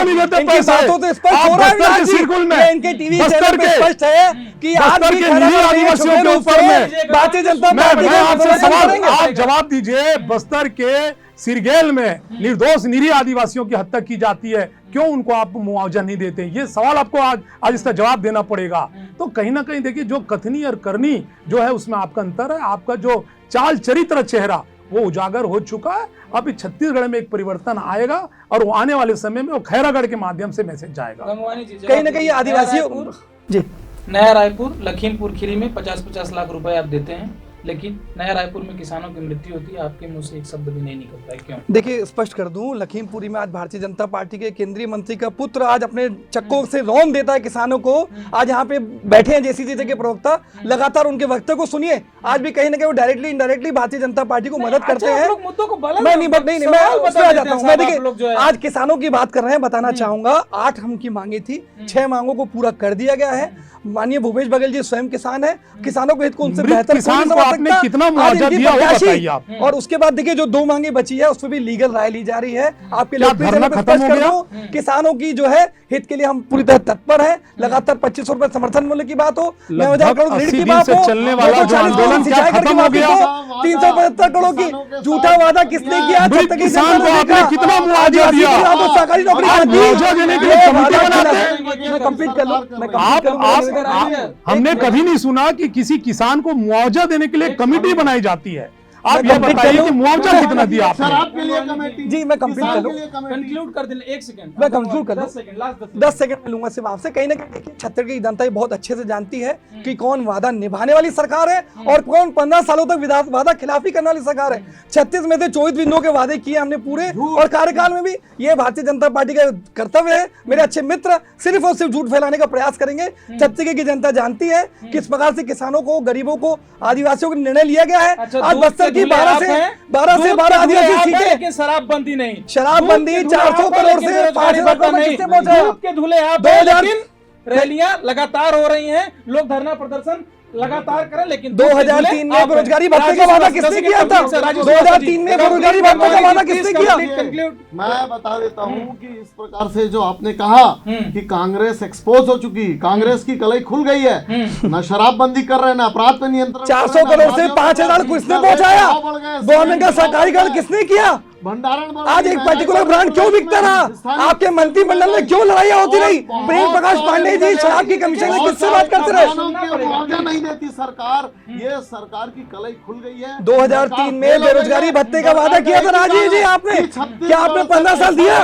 [SPEAKER 2] इनकी बातों से स्पष्ट हो रहा है, इनके टीवी चैनल पे स्पष्ट है कि आज भी
[SPEAKER 4] आदिवासियों के ऊपर में
[SPEAKER 2] भारतीय जनता पार्टी
[SPEAKER 4] आपसे सवाल, आप जवाब दीजिए। बस्तर के सिरगेल में निर्दोष निरीह आदिवासियों की हत्या की जाती है, क्यों उनको आप मुआवजा नहीं देते? ये सवाल आपको आज इसका जवाब देना पड़ेगा। तो कहीं ना कहीं देखिए, जो कथनी और करनी जो है उसमें आपका अंतर है। आपका जो चाल चरित्र चेहरा वो उजागर हो चुका है। अब छत्तीसगढ़ में एक परिवर्तन आएगा और वो आने वाले समय में वो खैरागढ़ के माध्यम से मैसेज जाएगा।
[SPEAKER 2] कहीं ना कहीं आदिवासियों जी,
[SPEAKER 1] नया रायपुर लखीमपुर खीरी में 50-50 लाख रुपए आप देते हैं, लेकिन नया रायपुर में किसानों की मृत्यु होती है, आपके मुंह से एक शब्द भी नहीं निकलता है, क्यों?
[SPEAKER 2] देखिए, स्पष्ट कर दूं, लखीमपुरी में आज भारतीय जनता पार्टी के केंद्रीय मंत्री का पुत्र आज अपने चक्कों से रौंद देता है किसानों को। आज यहाँ पे बैठे हैं जेसीसी के प्रवक्ता, लगातार उनके वक्तव्य को सुनिए। आज भी कहीं ना कहीं वो directly indirectly Bharatiya Janata party को मदद करते हैं। मैं उसमें आ जाता हूँ। मैं देखिए, आज किसानों की बात कर रहे हैं, बताना चाहूंगा 8 हम की मांगे थी, 6 मांगों को पूरा कर दिया गया है। माननीय भूपेश बघेल जी स्वयं किसान है, किसानों के हित को उनसे बेहतर
[SPEAKER 4] किसान को आपने कितना मुआवजा दिया वो बताइए आप।
[SPEAKER 2] और उसके बाद देखिए, जो 2 मांगे बची है उस पर भी लीगल राय ली जा रही है। आपके लिए किसानों की जो है हित के लिए हम पूरी तरह तत्पर है। लगातार 2500 रुपए समर्थन मूल्य की बात हो, 9,000 करोड़ ऋण की बात हो,
[SPEAKER 4] चलने वाला जो आंदोलन क्या खत्म हो गया?
[SPEAKER 2] 375 करोड़ की झूठा वादा किसने किया?
[SPEAKER 4] किसान को आपने कितना मुआवजा दिया?
[SPEAKER 2] सरकारी नौकरी
[SPEAKER 4] मुआवजा देने के लिए कमेटी बनाते हैं।
[SPEAKER 2] मैं कंप्लीट कर लूं।
[SPEAKER 4] हमने कभी नहीं सुना कि किसी किसान को मुआवजा देने के लिए कमेटी बनाई जाती है। आप ये बताइए कि मुआवजा कितना दिया आपने?
[SPEAKER 3] शराब के लिए कमेटी
[SPEAKER 2] जी, मैं कंप्लीट कर लूं,
[SPEAKER 1] कंक्लूड कर दें, 1 सेकंड
[SPEAKER 2] मैं कंक्लूड कर लूं, 10 सेकंड में लूंगा सिर्फ आपसे। कहीं ना कहीं देखिए, छत्तीसगढ़ की जनता बहुत अच्छे से जानती है कि कौन वादा निभाने वाली सरकार है और कौन 15 सालों तक वादा खिलाफी करने वाली सरकार है। 36 में से 24 बिंदुओं के वादे किए हमने पूरे, और कार्यकाल में भी ये भारतीय जनता पार्टी का कर्तव्य है। मेरे अच्छे मित्र सिर्फ और सिर्फ झूठ फैलाने का प्रयास करेंगे। छत्तीसगढ़ की जनता जानती है किस प्रकार से किसानों को, गरीबों को, आदिवासियों को निर्णय लिया गया है। आज बस्तर की 12 से 12 आदिवासी सीटें,
[SPEAKER 1] लेकिन शराबबंदी नहीं,
[SPEAKER 2] शराबबंदी 400 करोड़ से 5,000 करोड़ में किसने पहुंचा?
[SPEAKER 1] दूध के धुले आप हैं, लेकिन रैलियां लगातार हो रही हैं, लोग धरना प्रदर्शन लगातार करें, लेकिन
[SPEAKER 2] 2003 में बेरोजगारी भत्ते का वादा किसने किया था? 2003 में बेरोजगारी भत्ते का वादा किसने किया?
[SPEAKER 3] मैं बता देता हूं कि इस प्रकार से जो आपने कहा कि कांग्रेस एक्सपोज हो चुकी, कांग्रेस की कलई खुल गई है, ना शराबबंदी कर रहे हैं, ना अपराध पे नियंत्रण।
[SPEAKER 2] 400 करोड़ से 5,000 किसने पहुंचाया? गवर्नमेंट का सरकारीकरण किसने किया?
[SPEAKER 3] भंडारण
[SPEAKER 2] आज एक पर्टिकुलर ब्रांड क्यों बिकता रहा? आपके मंत्रिमंडल में क्यों लड़ाइयां होती रही? प्रेम प्रकाश पांडे जी शराब की कमीशन में किससे बात करते रहे?
[SPEAKER 3] मुआवजा नहीं देती सरकार, ये सरकार की कलई खुल गई है।
[SPEAKER 2] 2003 में बेरोजगारी भत्ते का वादा किया था राजीव जी आपने, क्या आपने 15 साल दिया?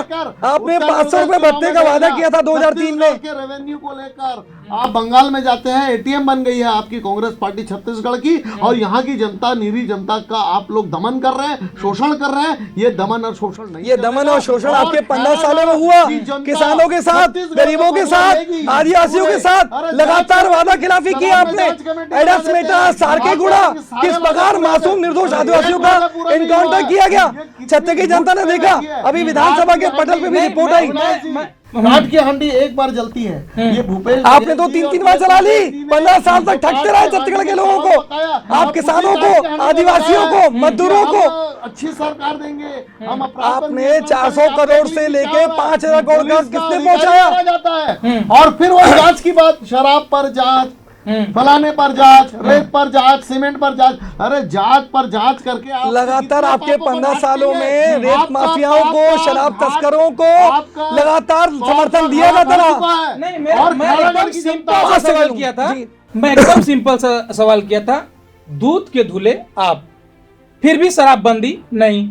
[SPEAKER 2] आपने 500 रुपए भत्ते का वादा किया था 2003 में।
[SPEAKER 3] रेवेन्यू को लेकर आप बंगाल में जाते हैं, एटीएम बन गई है आपकी कांग्रेस पार्टी छत्तीसगढ़ की, और यहाँ की जनता, निरीह जनता का आप लोग दमन कर रहे हैं, शोषण कर रहे हैं। ये दमन और शोषण नहीं,
[SPEAKER 2] ये दमन और शोषण आपके 15 सालों में हुआ। किसानों के साथ, गरीबों के साथ, आदिवासियों के साथ लगातार वादा खिलाफी की आपने। एडस मेटा, सारकेगुड़ा, किस प्रकार मासूम निर्दोष आदिवासियों का इनकाउंटर किया गया, छत्तीसगढ़ की जनता ने देखा। अभी विधानसभा के पटल पे भी रिपोर्ट आई।
[SPEAKER 3] काट की हांडी एक बार जलती है। ये भूपेश
[SPEAKER 2] आपने तो 3-3 बार चला ली, 15 साल तक ठगते रहे छत्तीसगढ़ के लोगों को, आप किसानों को, आदिवासियों को, मजदूरों को।
[SPEAKER 3] अच्छी सरकार देंगे हम।
[SPEAKER 2] आपने 400 करोड़ से लेके 5,000 करोड़ का किसने पहुंचाया
[SPEAKER 3] जाता है। और फिर वो जांच की बात, शराब पर जांच, फलाने पर जांच, रेत पर जांच, सीमेंट पर जांच। अरे जांच पर जांच करके आप
[SPEAKER 2] लगातार आपके 15 सालों में रेत माफियाओं को, शराब तस्करों को लगातार समर्थन दिया जाता रहा।
[SPEAKER 1] नहीं, मैं एकदम सिंपल सा सवाल किया था, मैं एकदम सिंपल सा सवाल किया था। दूध के धुले आप, फिर भी शराबबंदी नहीं।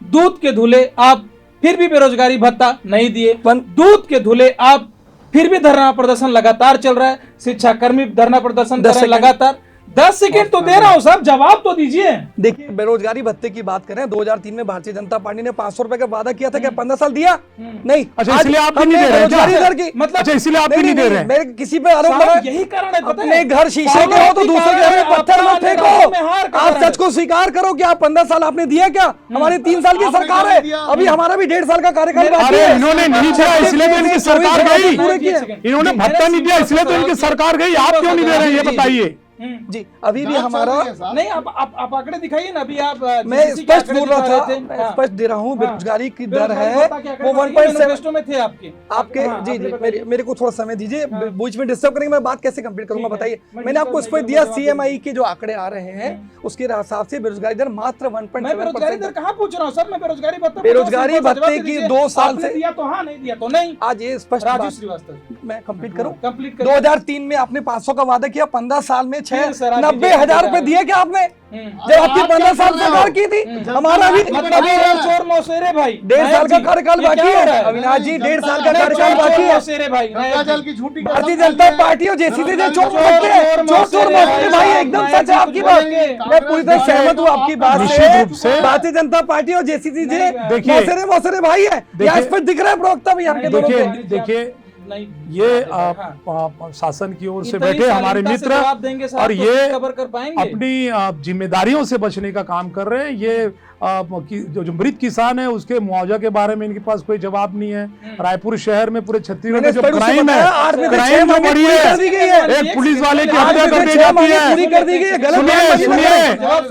[SPEAKER 1] दूध के धुले आप, फिर भी बेरोजगारी भत्ता नहीं दिए। दूध के धुले आप, फिर भी धरना प्रदर्शन लगातार चल रहा है। शिक्षा कर्मी धरना प्रदर्शन कर रहे हैं लगातार। 10 सेकंड तो दे रहा हूं साहब, जवाब तो दीजिए।
[SPEAKER 2] देखिए, बेरोजगारी भत्ते की बात करें, 2003 में भारतीय जनता पार्टी ने 500 रुपए का वादा किया था, क्या 15 साल दिया? नहीं।
[SPEAKER 4] अच्छा, इसलिए आप नहीं दे रहे हैं
[SPEAKER 2] बेरोजगारी दर की
[SPEAKER 1] मतलब,
[SPEAKER 4] अच्छा, इसलिए आप नहीं दे रहे हैं।
[SPEAKER 2] मेरे किसी पे आरोप लगा,
[SPEAKER 1] यही कारण है, पता
[SPEAKER 2] अपने
[SPEAKER 1] है?
[SPEAKER 2] घर शीशे के हो तो दूसरे के घर में पत्थर मत फेंको। आप सच को स्वीकार करो कि आप 15 साल आपने दिया क्या? हमारी 3 साल की सरकार है, अभी हमारा भी 1.5 साल का कार्यकाल बाकी
[SPEAKER 4] अरे
[SPEAKER 2] है।
[SPEAKER 4] इन्होंने नहीं दिया इसलिए तो इनकी सरकार गई। इन्होंने भत्ता नहीं दिया इसलिए तो इनकी सरकार गई। आप क्यों नहीं दे रहे हैं ये बताइए।
[SPEAKER 2] जी, अभी भी हमारा
[SPEAKER 1] नहीं, आप आंकड़े दिखाइए ना। अभी आप
[SPEAKER 2] मैं स्पष्ट बोल रहा था, मैं स्पष्ट दे रहा हूँ। बेरोजगारी की दर है वो 1.7
[SPEAKER 1] में थे आपके।
[SPEAKER 2] जी जी, मेरे को थोड़ा समय दीजिए, बीच में डिस्टर्ब करेंगे, मैं बात कैसे कंप्लीट करूंगा बताइए। मैंने आपको इस पर दिया CMI के जो आंकड़े आ रहे हैं उसके हिसाब से बेरोजगारी दर मात्र 1.7%।
[SPEAKER 1] बेरोजगारी दर कहाँ पूछ रहा हूँ सर, मैं बेरोजगारी भत्ता,
[SPEAKER 2] बेरोजगारी भत्ते की 2 साल से
[SPEAKER 1] दिया तो हाँ, नहीं दिया तो नहीं।
[SPEAKER 2] आज ये स्पष्ट
[SPEAKER 1] राजू श्रीवास्तव,
[SPEAKER 2] मैं कंप्लीट करूं।
[SPEAKER 1] कंप्लीट
[SPEAKER 2] 2003 में आपने 500 का वादा किया, 15 साल में 90,000 रुपए दिए क्या आपने? जब आपकी 15 साल सरकार की थी, हमारा भी
[SPEAKER 1] मतलब चोर मौसेरे भाई,
[SPEAKER 2] 1.5 साल का कार्यकाल बाकी है। अविनाश जी, 1.5 साल का कार्यकाल बाकी है।
[SPEAKER 1] मौसेरे भाई,
[SPEAKER 2] भारतीय जनता पार्टी और JCC से चोर मौसेरे भाई, एकदम सच है आपकी बात। मैं पूरी तरह सहमत हूँ आपकी बात से। भारतीय जनता पार्टी और JCC से मौसेरे भाई है, यहाँ इस पर दिख रहा है प्रवक्ता भी आपके दोनों को।
[SPEAKER 4] देखिए, ये शासन की ओर से बैठे हमारे मित्र और ये अपनी जिम्मेदारियों से बचने का काम कर रहे हैं। ये जो मृत किसान है उसके मुआवजा के बारे में इनके पास कोई जवाब नहीं है। रायपुर शहर में पूरे छत्तीसगढ़ में जो क्राइम है, क्राइम जो बढ़ी है, एक पुलिस वाले की हत्या कर दी जाती है।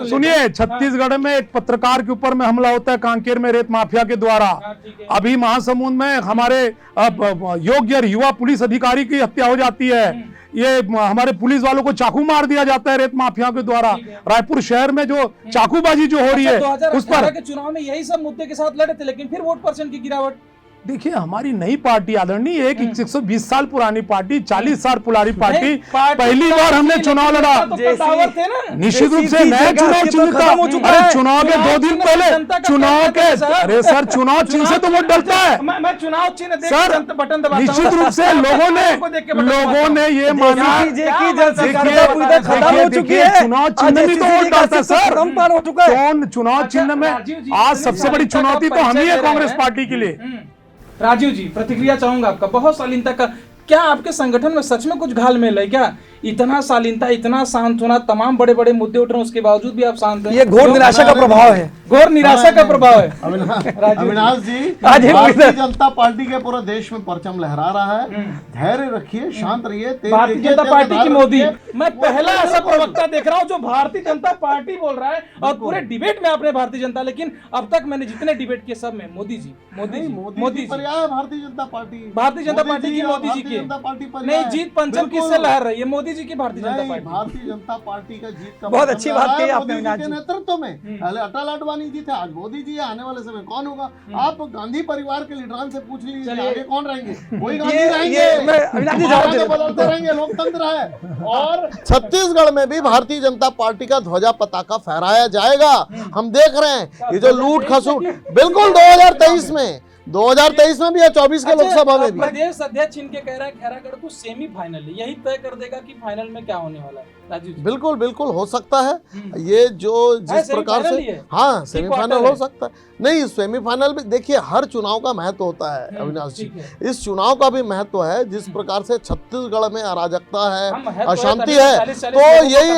[SPEAKER 4] सुनिए, छत्तीसगढ़ में एक पत्रकार के ऊपर में हमला होता है कांकेर में रेत माफिया के द्वारा। अभी महासमुंद में हमारे योग्य युवा पुलिस अधिकारी की हत्या हो जाती है। ये हमारे पुलिस वालों को चाकू मार दिया जाता है रेत माफिया के द्वारा। रायपुर शहर में जो चाकूबाजी जो हो रही है उस पर
[SPEAKER 1] के चुनाव में यही सब मुद्दे के साथ लड़े थे, लेकिन फिर वोट परसेंट की गिरावट।
[SPEAKER 4] देखिए, हमारी नई पार्टी आदरणीय एक 120 साल पुरानी पार्टी, 40 साल पुरानी पार्टी, पहली बार हमने चुनाव लड़ा। निश्चित रूप से नया चुनाव चिन्ह था। अरे चुनाव के 2 दिन पहले चुनाव के, अरे सर चुनाव चिन्ह से तो वोट डलता है।
[SPEAKER 1] मैं चुनाव चिन्ह
[SPEAKER 4] सर, निश्चित रूप से लोगों ने ये माना चुनाव चिन्ह भी तो वोट डालता है सर। कौन चुनाव चिन्ह में आज सबसे बड़ी चुनौती तो हम ही है कांग्रेस पार्टी के लिए।
[SPEAKER 1] राजीव जी, प्रतिक्रिया चाहूंगा आपका। बहुत शालीनता का, क्या आपके संगठन में सच में कुछ घालमेल है क्या? इतना शालीनता, इतना शांत होना, तमाम बड़े बड़े मुद्दे उठ रहे हैं उसके बावजूद भी आप शांत हैं।
[SPEAKER 2] ये घोर निराशा का प्रभाव है,
[SPEAKER 1] घोर निराशा का प्रभाव है।
[SPEAKER 3] अविनाश जी, भारतीय जनता पार्टी के पूरे देश में परचम लहरा रहा है। धैर्य रखिए, शांत रहिए।
[SPEAKER 1] भारतीय जनता पार्टी की मोदी, मैं पहला ऐसा प्रवक्ता देख रहा हूं जो भारतीय जनता पार्टी बोल रहा है और पूरे डिबेट में आपने भारतीय जनता, लेकिन अब तक मैंने जितने डिबेट किए सब में मोदी जी, मोदी जी, मोदी जी।
[SPEAKER 3] भारतीय जनता पार्टी,
[SPEAKER 1] भारतीय जनता पार्टी की मोदी जी की नहीं, जीत पंचम किससे लहर रही है? मोदी जी की भारतीय जनता पार्टी।
[SPEAKER 3] भारतीय जनता पार्टी का जीत का
[SPEAKER 2] बहुत अच्छी बात कही आपने
[SPEAKER 3] के नेतृत्व में। पहले अटल आडवाणी जी थे, आज मोदी जी है। आने वाले समय कौन होगा? आप गांधी परिवार के लीडरान से पूछ लीजिए आगे कौन रहेंगे। वही गांधी रहेंगे, बदलते रहेंगे, लोकतंत्र है। और छत्तीसगढ़ में भी भारतीय जनता पार्टी का ध्वजा पताका फहराया जाएगा। हम देख रहे हैं ये जो लूट खसूट, बिल्कुल 2023 में भी है, 24 के लोकसभा में भी।
[SPEAKER 1] प्रदेश अध्यक्ष इनके कह रहा है खैरागढ़ को सेमीफाइनल है, यही तय कर देगा कि फाइनल में क्या होने वाला है। राजीव जी,
[SPEAKER 3] बिल्कुल बिल्कुल हो सकता है। ये जो जिस प्रकार से, हाँ सेमीफाइनल हो सकता है। नहीं, सेमीफाइनल भी देखिए, हर चुनाव का महत्व होता है अविनाश जी। इस चुनाव का भी महत्व है। जिस प्रकार से छत्तीसगढ़ में अराजकता है, अशांति है, तो यही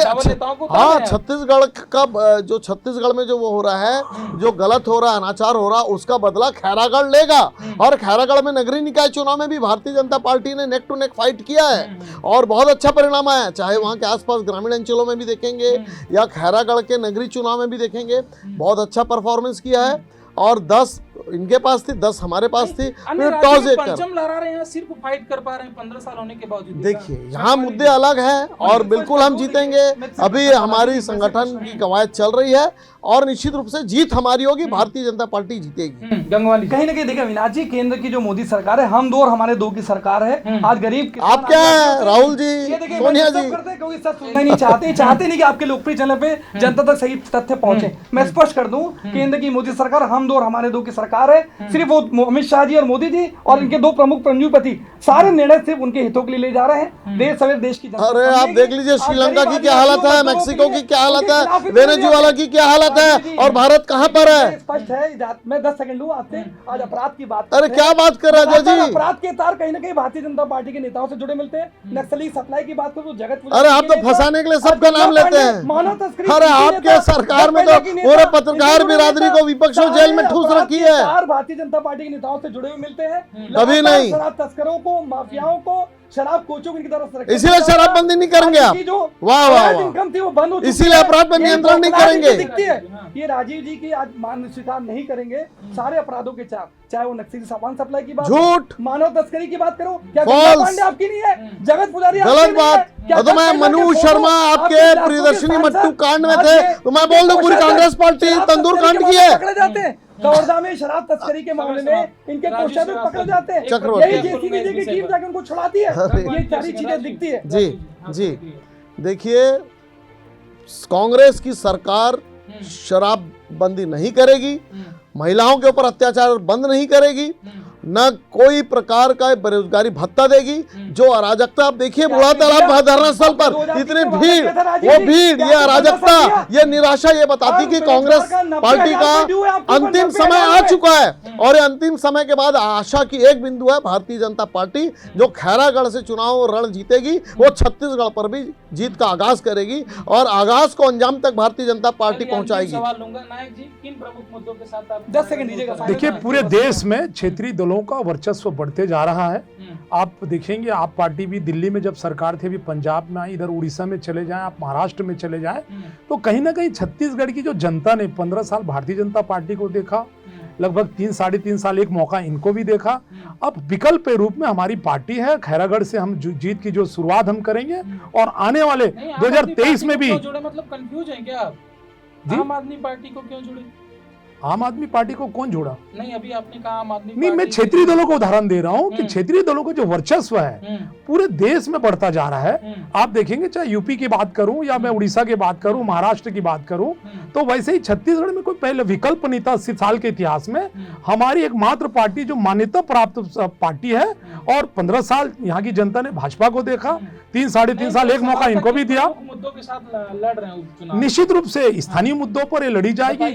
[SPEAKER 3] हाँ छत्तीसगढ़ का जो छत्तीसगढ़ में जो वो हो रहा है, जो गलत हो रहा है, अनाचार हो रहा है, उसका बदला खैरागढ़ लेगा। और खैरागढ़ में नगरीय निकाय चुनाव में भी भारतीय जनता पार्टी ने नेक टू नेक फाइट किया है और बहुत अच्छा परिणाम आया, चाहे वहाँ के आसपास ग्रामीण अंचलों में भी देखेंगे या खैरागढ़ के नगरीय चुनाव में भी देखेंगे, बहुत अच्छा परफॉर्मेंस किया है। और 10 इनके पास थी, 10 हमारे पास थी।
[SPEAKER 1] पंचम लहरा रहे हैं, सिर्फ फाइट कर पा रहे हैं 15 साल होने के बावजूद।
[SPEAKER 3] देखिए यहाँ मुद्दे अलग हैं और बिल्कुल हम जीतेंगे। अभी हमारी संगठन की कवायद चल रही है और निश्चित रूप से जीत हमारी होगी, भारतीय जनता पार्टी जीतेगी।
[SPEAKER 2] गंगवानी कहीं ना कहीं देखिए अविनाश जी, केंद्र की जो मोदी सरकार है, हम दो और हमारे दो की सरकार है। आज गरीब
[SPEAKER 3] आप क्या है राहुल जी, सोनिया जी
[SPEAKER 2] नहीं चाहते नहीं कि आपके लोकप्रिय चैनल पे जनता तक सही तथ्य पहुंचे। मैं स्पष्ट कर दूं, केंद्र की मोदी सरकार हम दो और हमारे दो की सरकार है। सिर्फ वो अमित शाह जी और मोदी जी और इनके दो प्रमुख पंजीपति सारे निर्णय सिर्फ उनके हितों के लिए ले जा रहे हैं। देश सवेरे देश की जनता।
[SPEAKER 3] अरे आप देख लीजिए श्रीलंका की क्या हालत है, मैक्सिको की क्या हालत है, वेनेजुएला की क्या हालत है और भारत कहाँ पर है।
[SPEAKER 2] स्पष्ट है। मैं 10 सेकंड लूं आपसे। आज अपराध की बात,
[SPEAKER 3] अरे क्या बात कर रहे हैं जी।
[SPEAKER 2] अपराध के तार कहीं ना कहीं भारतीय जनता पार्टी के नेताओं से जुड़े मिलते हैं। नक्सली सप्लाई की बात करो तो जगत,
[SPEAKER 3] अरे आप तो फंसाने के लिए सबका नाम लेते हैं।
[SPEAKER 2] मानव तस्करी,
[SPEAKER 3] अरे आपके सरकार में तो पूरे पत्रकार बिरादरी को विपक्षों जेल में ठूस रखी है।
[SPEAKER 2] भारतीय जनता पार्टी के नेताओं से जुड़े हुए मिलते हैं।
[SPEAKER 3] कभी नहीं।
[SPEAKER 2] शराब तस्करों को, माफियाओं को, शराब कोचों की तरफ,
[SPEAKER 3] इसीलिए शराबबंदी नहीं करेंगे आप। वाह वाह,
[SPEAKER 2] इनकम थी वो बंद हो चुकी है।
[SPEAKER 3] इसीलिए अपराध पर नियंत्रण नहीं करेंगे।
[SPEAKER 2] दिखती है ये राजीव जी की आज मान स्वीकार नहीं करेंगे सारे अपराधों के, चाहे वो नक्सली सामान सप्लाई की बात,
[SPEAKER 3] झूठ,
[SPEAKER 2] मानव तस्करी की बात करो, क्या
[SPEAKER 3] False,
[SPEAKER 2] पांडे आपकी नहीं है, जगत पुजारी
[SPEAKER 3] गलत बात। तो मैं मनु शर्मा आपके प्रियदर्शनी मट्टू कांड में थे तो मैं बोल दूं पूरी कांग्रेस पार्टी तंदूर कांड की है।
[SPEAKER 2] पकड़े जाते हैं कवर्धा में शराब तस्करी के मामले में, इनके कोषाध्यक्ष भी पकड़े जाते हैं।
[SPEAKER 3] चक्रवर्ती
[SPEAKER 2] यही जेसीबी की टीम जाके उनको छुड़ाती है। ये सारी चीजें दिखती है।
[SPEAKER 3] जी जी, देखिए कांग्रेस की सरकार शराबबंदी नहीं करेगी, महिलाओं के ऊपर अत्याचार बंद नहीं करेगी, न कोई प्रकार का बेरोजगारी भत्ता देगी। जो अराजकता आप देखिए बूढ़ा तालाब धरना स्थल पर इतनी भीड़, वो भीड़, ये अराजकता, ये निराशा ये बताती कि कांग्रेस पार्टी का अंतिम समय आ चुका है। और ये अंतिम समय के बाद आशा की एक बिंदु है, भारतीय जनता पार्टी जो खैरागढ़ से चुनाव रण जीतेगी वो छत्तीसगढ़ पर भी जीत का आगाज करेगी और आगाज को अंजाम तक भारतीय जनता पार्टी पहुंचाएगी।
[SPEAKER 1] सवाल लूंगा नायक जी, किन प्रमुख मुद्दों के साथ आप
[SPEAKER 2] 10 सेकंड दीजिएगा।
[SPEAKER 4] देखिए पूरे देश में क्षेत्रीय दलों का वर्चस्व बढ़ते जा रहा है। आप देखेंगे आप पार्टी भी दिल्ली में जब सरकार थी, अभी पंजाब में आई, इधर उड़ीसा में चले जाएं, आप महाराष्ट्र में चले जाएं, तो कहीं ना कहीं छत्तीसगढ़ की जो जनता ने 15 साल भारतीय जनता पार्टी को देखा, लगभग 3-3.5 साल एक मौका इनको भी देखा। अब विकल्प के रूप में हमारी पार्टी है, खैरागढ़ से हम जीत की जो शुरुआत हम करेंगे और आने वाले 2023 में भी।
[SPEAKER 1] मतलब कंफ्यूज है क्या आप? आम आदमी पार्टी को क्यों जुड़े?
[SPEAKER 4] आम आदमी पार्टी को कौन जोड़ा?
[SPEAKER 1] नहीं अभी आपने कहा आम आदमी
[SPEAKER 4] नहीं, मैं क्षेत्रीय दलों को उदाहरण दे रहा हूँ कि क्षेत्रीय दलों का जो वर्चस्व है पूरे देश में बढ़ता जा रहा है। आप देखेंगे चाहे यूपी की बात करूं या मैं उड़ीसा की बात करूं, महाराष्ट्र की बात करूं, तो वैसे ही छत्तीसगढ़ में कोई पहले विकल्प नहीं था। 80 साल के इतिहास में हमारी एकमात्र पार्टी जो मान्यता प्राप्त पार्टी है और 15 साल यहाँ की जनता ने भाजपा को देखा, 3-3.5 साल एक मौका इनको भी दिया।
[SPEAKER 1] मुद्दों के साथ लड़ रहे हैं चुनाव,
[SPEAKER 4] निश्चित रूप से स्थानीय मुद्दों पर ये लड़ी जाएगी।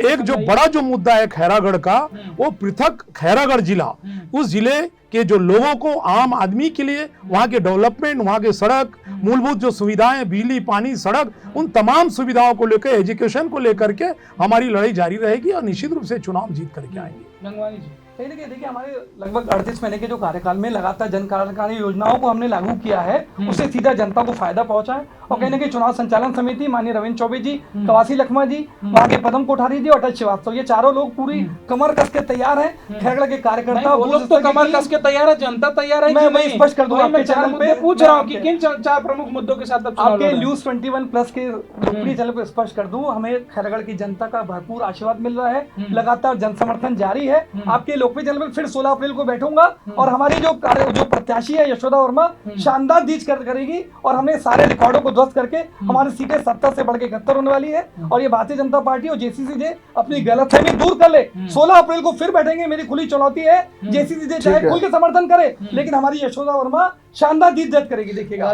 [SPEAKER 4] एक जो बड़ा जो मुद्दा है खैरागढ़ का, वो पृथक खैरागढ़ जिला, उस जिले के जो लोगों को, आम आदमी के लिए वहां के डेवलपमेंट, वहां के सड़क, मूलभूत जो सुविधाएं, बिजली, पानी, सड़क, उन तमाम सुविधाओं को लेकर, एजुकेशन को लेकर के हमारी लड़ाई जारी रहेगी और निश्चित रूप से चुनाव जीत करके आएंगे।
[SPEAKER 2] गंगवानी जी देखिए हमारे लगभग 38 महीने के जो कार्यकाल में लगातार जन कल्याणकारी योजनाओं को हमने लागू किया है, उससे सीधा जनता को फायदा पहुंचा है। और कहीं ना कहीं चुनाव संचालन समिति माननीय रविंद्र चौबे जी, कवासी लखमा जी, वहाँ के पदम कोठारी जी और अटल श्रीवास्तव, ये चारों लोग पूरी कमर कस के तैयार हैं। खैरागढ़ के कार्यकर्ता
[SPEAKER 1] तो कमर कस के तैयार है, जनता तैयार है।
[SPEAKER 2] मैं स्पष्ट कर दूं,
[SPEAKER 1] आपके चैनल पे पूछ रहा हूँ कि किन 4 प्रमुख मुद्दों के साथ
[SPEAKER 2] आपके न्यूज 21+ के लोकप्रिय चैनल पे स्पष्ट कर दूं, हमें खैरागढ़ की जनता का भरपूर आशीर्वाद मिल रहा है, लगातार जन समर्थन जारी है। आपके लोकप्रिय चैनल पर फिर 16 अप्रैल को बैठूंगा और हमारी जो प्रत्याशी है यशोदा वर्मा शानदार जीत करेगी और हमने सारे रिकॉर्डों को ध्वस्त करके हमारी सीटें 70 से बढ़ के 71 होने वाली है। और ये भारतीय जनता पार्टी और जेसीसी अपनी गलतफहमी दूर कर ले। 16 अप्रैल को फिर बैठेंगे, मेरी खुली चुनौती है। जेसीसी चाहे खुल के समर्थन करे, लेकिन हमारी यशोदा वर्मा शानदार जीत दर्ज करेगी। देखिएगा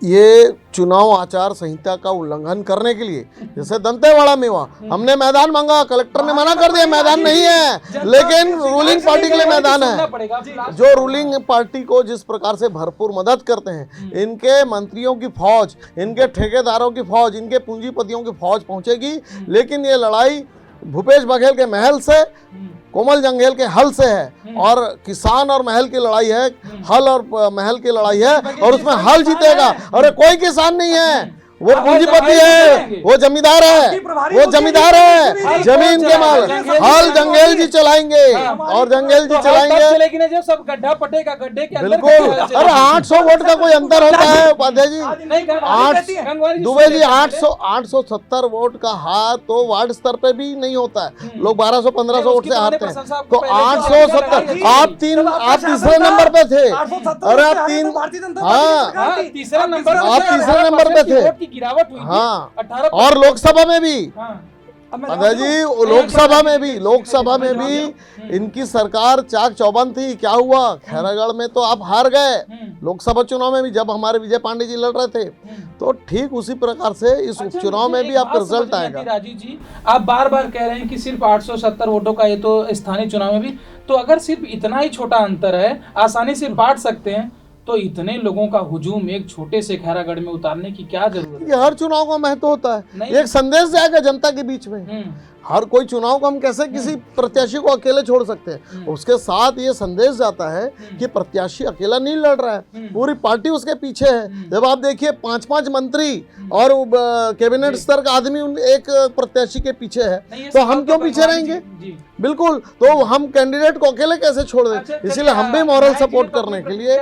[SPEAKER 3] ये चुनाव आचार संहिता का उल्लंघन करने के लिए, जैसे दंतेवाड़ा में हुआ, हमने मैदान मांगा, कलेक्टर ने मना कर दिया मैदान नहीं है, लेकिन रूलिंग पार्टी के लिए मैदान है। जो रूलिंग पार्टी को जिस प्रकार से भरपूर मदद करते हैं, इनके मंत्रियों की फौज, इनके ठेकेदारों की फौज, इनके पूंजीपतियों की फौज पहुंचेगी। लेकिन ये लड़ाई भूपेश बघेल के महल से कोमल जंगेल के हल से है और किसान और महल की लड़ाई है, हल और महल की लड़ाई है और उसमें हल जीतेगा। अरे कोई किसान नहीं है, वो पूंजीपति है, वो जमींदार है, वो जमींदार है, जमीन के माल। हल जंगेल जी चलाएंगे और जंगेल जी चलाएंगे,
[SPEAKER 1] जब सब गड्ढा पटेगा, गड्ढे के अंदर
[SPEAKER 3] बिल्कुल। अरे 800 वोट का कोई अंतर होता है उपाध्याय जी? दुबे जी 870 वोट का हार तो वार्ड स्तर पे भी नहीं होता है, लोग 1200-1500 वोट से हारते हैं। तो 870, आप तीसरे नंबर पे थे। अरे आप तीसरे नंबर पे थे।
[SPEAKER 1] गिरावट हुई
[SPEAKER 3] हाँ,
[SPEAKER 1] 18
[SPEAKER 3] और लोकसभा में भी
[SPEAKER 2] अब मैं
[SPEAKER 3] अजय जी, लोकसभा में भी इनकी सरकार चाक चौबंद थी। क्या हुआ? खैरागढ़ में तो आप हार गए। लोकसभा चुनाव में भी जब हमारे विजय पांडे जी लड़ रहे थे, तो ठीक उसी प्रकार से इस उपचुनाव में भी आपका रिजल्ट आएगा।
[SPEAKER 1] राजीव जी, आप बार बार कह रहे हैं कि सिर्फ 870 वोटों का ये तो स्थानीय चुनाव में भी, तो अगर सिर्फ इतना ही छोटा अंतर है, आसानी से बांट सकते हैं, तो इतने लोगों का हुजूम एक छोटे से खैरागढ़ में उतारने की क्या जरूरत है?
[SPEAKER 3] ये हर चुनाव का महत्व होता है, एक संदेश जाएगा जनता के बीच में। हर कोई चुनाव को हम कैसे किसी प्रत्याशी को अकेले छोड़ सकते हैं? उसके साथ ये संदेश जाता है कि प्रत्याशी अकेला नहीं लड़ रहा है, पूरी पार्टी उसके पीछे है। जब आप देखिए 5-5 मंत्री और कैबिनेट स्तर का आदमी एक प्रत्याशी के पीछे है, तो हम क्यों पीछे रहेंगे? बिल्कुल, तो हम कैंडिडेट को अकेले कैसे छोड़ दें? इसीलिए हम भी मॉरल सपोर्ट करने के लिए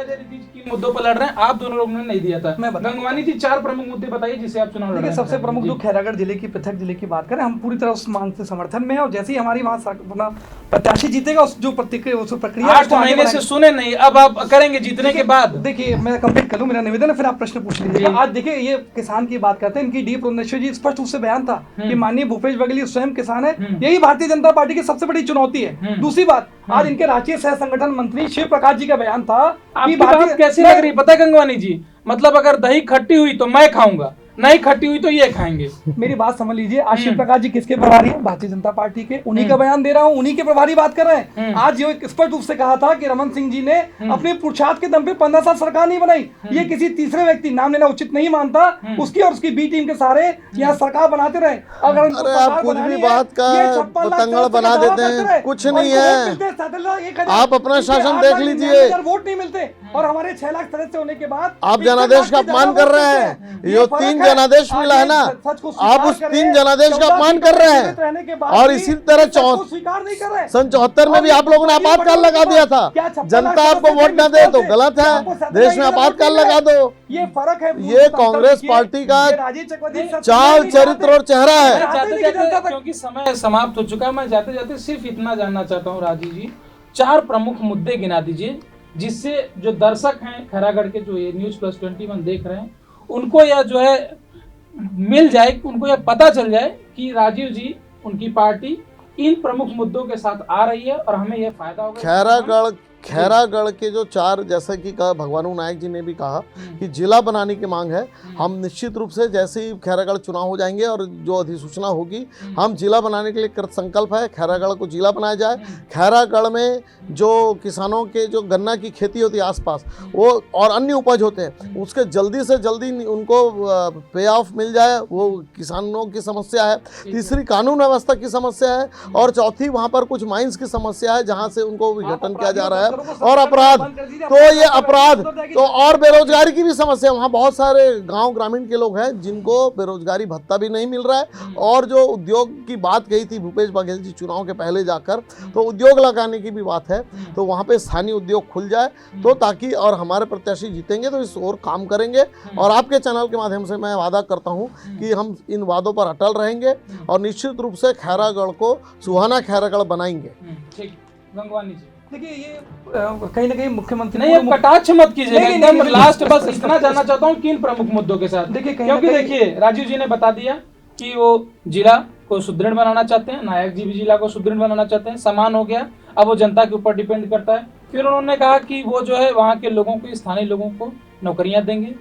[SPEAKER 1] मुद्दों पर लड़ रहे हैं। आप दोनों लोगों ने नहीं दिया था। गंगवानी जी, 4 प्रमुख मुद्दे बताइए जिसे आप चुनाव लड़ रहे हैं।
[SPEAKER 2] सबसे प्रमुख जो खैरागढ़ जिले की पृथक जिले की बात करें, हम पूरी तरह उस मांग से समर्थन में है और जैसे ही हमारी वहाँ अपना प्रत्याशी जीतेगा, उस जो प्रक्रिया
[SPEAKER 1] 8 महीने से सुने नहीं, अब आप करेंगे जीतने के बाद।
[SPEAKER 2] देखिए मैं कंप्लीट करूं, मेरा निवेदन है, फिर आप प्रश्न पूछ लीजिए। आज देखिए ये किसान की बात करते हैं, इनकी डी पुरंदेश्वरी जी स्पष्ट रूप से बयान था कि माननीय भूपेश बघेल स्वयं किसान है, यही भारतीय जनता पार्टी की सबसे बड़ी चुनौती है। दूसरी बात, आज इनके राष्ट्रीय सह संगठन मंत्री शिव प्रकाश जी का बयान था कि
[SPEAKER 1] भारतीय कैसी लग रही पता है गंगवानी जी? मतलब अगर दही खट्टी हुई तो मैं खाऊंगा, नहीं खट्टी हुई तो ये खाएंगे।
[SPEAKER 2] मेरी बात समझ लीजिए, आज शिव प्रकाश जी किसके प्रभारी हैं? भारतीय जनता पार्टी के। उन्हीं का बयान दे रहा हूँ, उन्हीं के प्रभारी बात कर रहे हैं। आज ये स्पष्ट रूप से कहा था कि रमन सिंह जी ने अपने पुरुषार्थ के दम पे 15 साल सरकार नहीं बनाई। ये किसी तीसरे व्यक्ति, नाम लेना उचित नहीं मानता, उसकी और उसकी बी टीम के सारे यहाँ सरकार बनाते रहे। अगर
[SPEAKER 3] आप कुछ भी बात का पतंगड़ बना देते हैं, कुछ नहीं है। आप अपना शासन देख लीजिए,
[SPEAKER 2] वोट नहीं मिलते और हमारे 6 लाख सदस्य होने के बाद
[SPEAKER 3] आप जनादेश का अपमान कर रहे हैं। ये 3 जनादेश मिला है ना, आप उस 3 जनादेश का अपमान कर रहे हैं। और इसी तरह सन 74 में भी आप लोगों ने आपातकाल लगा दिया था। जनता आपको वोट न दे तो गलत है, देश में आपातकाल लगा दो।
[SPEAKER 2] ये फर्क है,
[SPEAKER 3] ये कांग्रेस पार्टी का चाल, चरित्र और चेहरा है।
[SPEAKER 1] क्योंकि समय समाप्त हो चुका है, मैं जाते जाते सिर्फ इतना जानना चाहता हूँ राजीव जी, 4 प्रमुख मुद्दे गिना दीजिए जिससे जो दर्शक हैं खैरागढ़ के, जो ये News+21 देख रहे हैं, उनको यह जो है मिल जाए, उनको यह पता चल जाए कि राजीव जी, उनकी पार्टी इन प्रमुख मुद्दों के साथ आ रही है और हमें यह फायदा होगा।
[SPEAKER 3] खैरागढ़ के जो 4, जैसे कि भगवानू नायक जी ने भी कहा कि जिला बनाने की मांग है। हम निश्चित रूप से जैसे ही खैरागढ़ चुनाव हो जाएंगे और जो अधिसूचना होगी, हम जिला बनाने के लिए कृत संकल्प है। खैरागढ़ को जिला बनाया जाए। खैरागढ़ में जो किसानों के जो गन्ना की खेती होती है आसपास, वो और अन्य उपज होते हैं, उसके जल्दी से जल्दी उनको पे ऑफ मिल जाए, वो किसानों की समस्या है। तीसरी कानून व्यवस्था की समस्या है और चौथी वहाँ पर कुछ माइंस की समस्या है जहाँ से उनको विघटन किया जा रहा है। और अपराध, तो ये अपराध तो और बेरोजगारी की भी समस्या। वहाँ बहुत सारे गांव ग्रामीण के लोग हैं जिनको बेरोजगारी भत्ता भी नहीं मिल रहा है। और जो उद्योग की बात कही थी भूपेश बघेल जी चुनाव के पहले जाकर, तो उद्योग लगाने की भी बात है, तो वहाँ पे स्थानीय उद्योग खुल जाए, तो ताकि और हमारे प्रत्याशी जीतेंगे तो इस ओर काम करेंगे। और आपके चैनल के माध्यम से मैं वादा करता हूँ कि हम इन वादों पर अटल रहेंगे और निश्चित रूप से खैरागढ़ को सुहाना खैरागढ़ बनाएंगे।
[SPEAKER 1] ठीक, गंगवानी जी
[SPEAKER 2] देखिए, ये कहीं ना कहीं मुख्यमंत्री
[SPEAKER 1] नहीं, अब कटाक्ष मत कीजिएगा, एकदम लास्ट बस इतना जानना चाहता हूँ किन प्रमुख मुद्दों के साथ। देखिए, क्योंकि देखिए राजीव जी ने बता दिया कि वो जिला को सुदृढ़ बनाना चाहते हैं, नायक जी भी जिला को सुदृढ़ बनाना चाहते हैं, समान हो गया, अब वो जनता के ऊपर डिपेंड करता है। फिर उन्होंने कहा कि वो जो है वहाँ के लोगों को, स्थानीय लोगों को नौकरियां देंगे।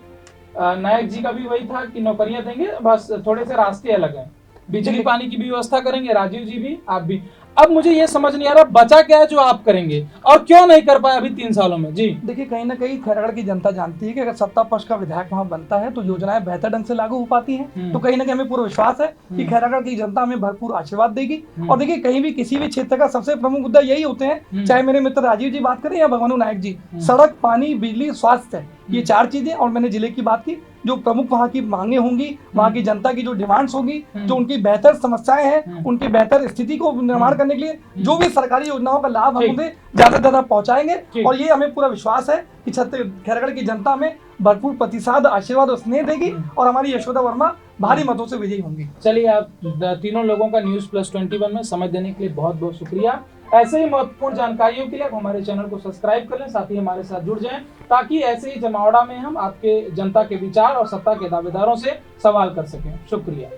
[SPEAKER 1] नायक जी का भी वही था कि नौकरियां देंगे, बस थोड़े से रास्ते अलग हैं। बिजली पानी की भी व्यवस्था करेंगे, राजीव जी भी, आप भी। अब मुझे ये समझ नहीं आ रहा बचा क्या है जो आप करेंगे और क्यों नहीं कर पाए अभी 3 सालों में? जी
[SPEAKER 2] देखिए, कहीं ना कहीं खैरागढ़ की जनता जानती है कि अगर सत्ता पक्ष का विधायक वहाँ बनता है तो योजनाएं बेहतर ढंग से लागू हो पाती हैं। तो कहीं ना कहीं हमें पूरा विश्वास है कि खैरागढ़ की जनता हमें भरपूर आशीर्वाद देगी। और देखिए, कहीं भी किसी भी क्षेत्र का सबसे प्रमुख मुद्दा यही होते हैं, चाहे मेरे मित्र राजीव जी बात करें या भगवानू नायक जी, सड़क, पानी, बिजली, स्वास्थ्य, ये 4 चीजें। और मैंने जिले की बात की, जो प्रमुख वहाँ की मांगे होंगी, वहाँ की जनता की जो डिमांड्स होगी, जो उनकी बेहतर समस्याएं हैं, उनकी बेहतर स्थिति को निर्माण करने के लिए जो भी सरकारी योजनाओं का लाभ हम उन्हें ज्यादा से ज्यादा पहुंचाएंगे। और ये हमें पूरा विश्वास है कि खैरागढ़ की जनता में भरपूर प्रतिसाद, आशीर्वाद और स्नेह देगी और हमारी यशोदा वर्मा भारी मतों से विजयी होंगी।
[SPEAKER 1] चलिए, आप तीनों लोगों का News+21 में समय देने के लिए बहुत बहुत शुक्रिया। ऐसे ही महत्वपूर्ण जानकारियों के लिए आप हमारे चैनल को सब्सक्राइब कर लें, साथ ही हमारे साथ जुड़ जाएं, ताकि ऐसे ही जमावड़ा में हम आपके जनता के विचार और सत्ता के दावेदारों से सवाल कर सकें। शुक्रिया।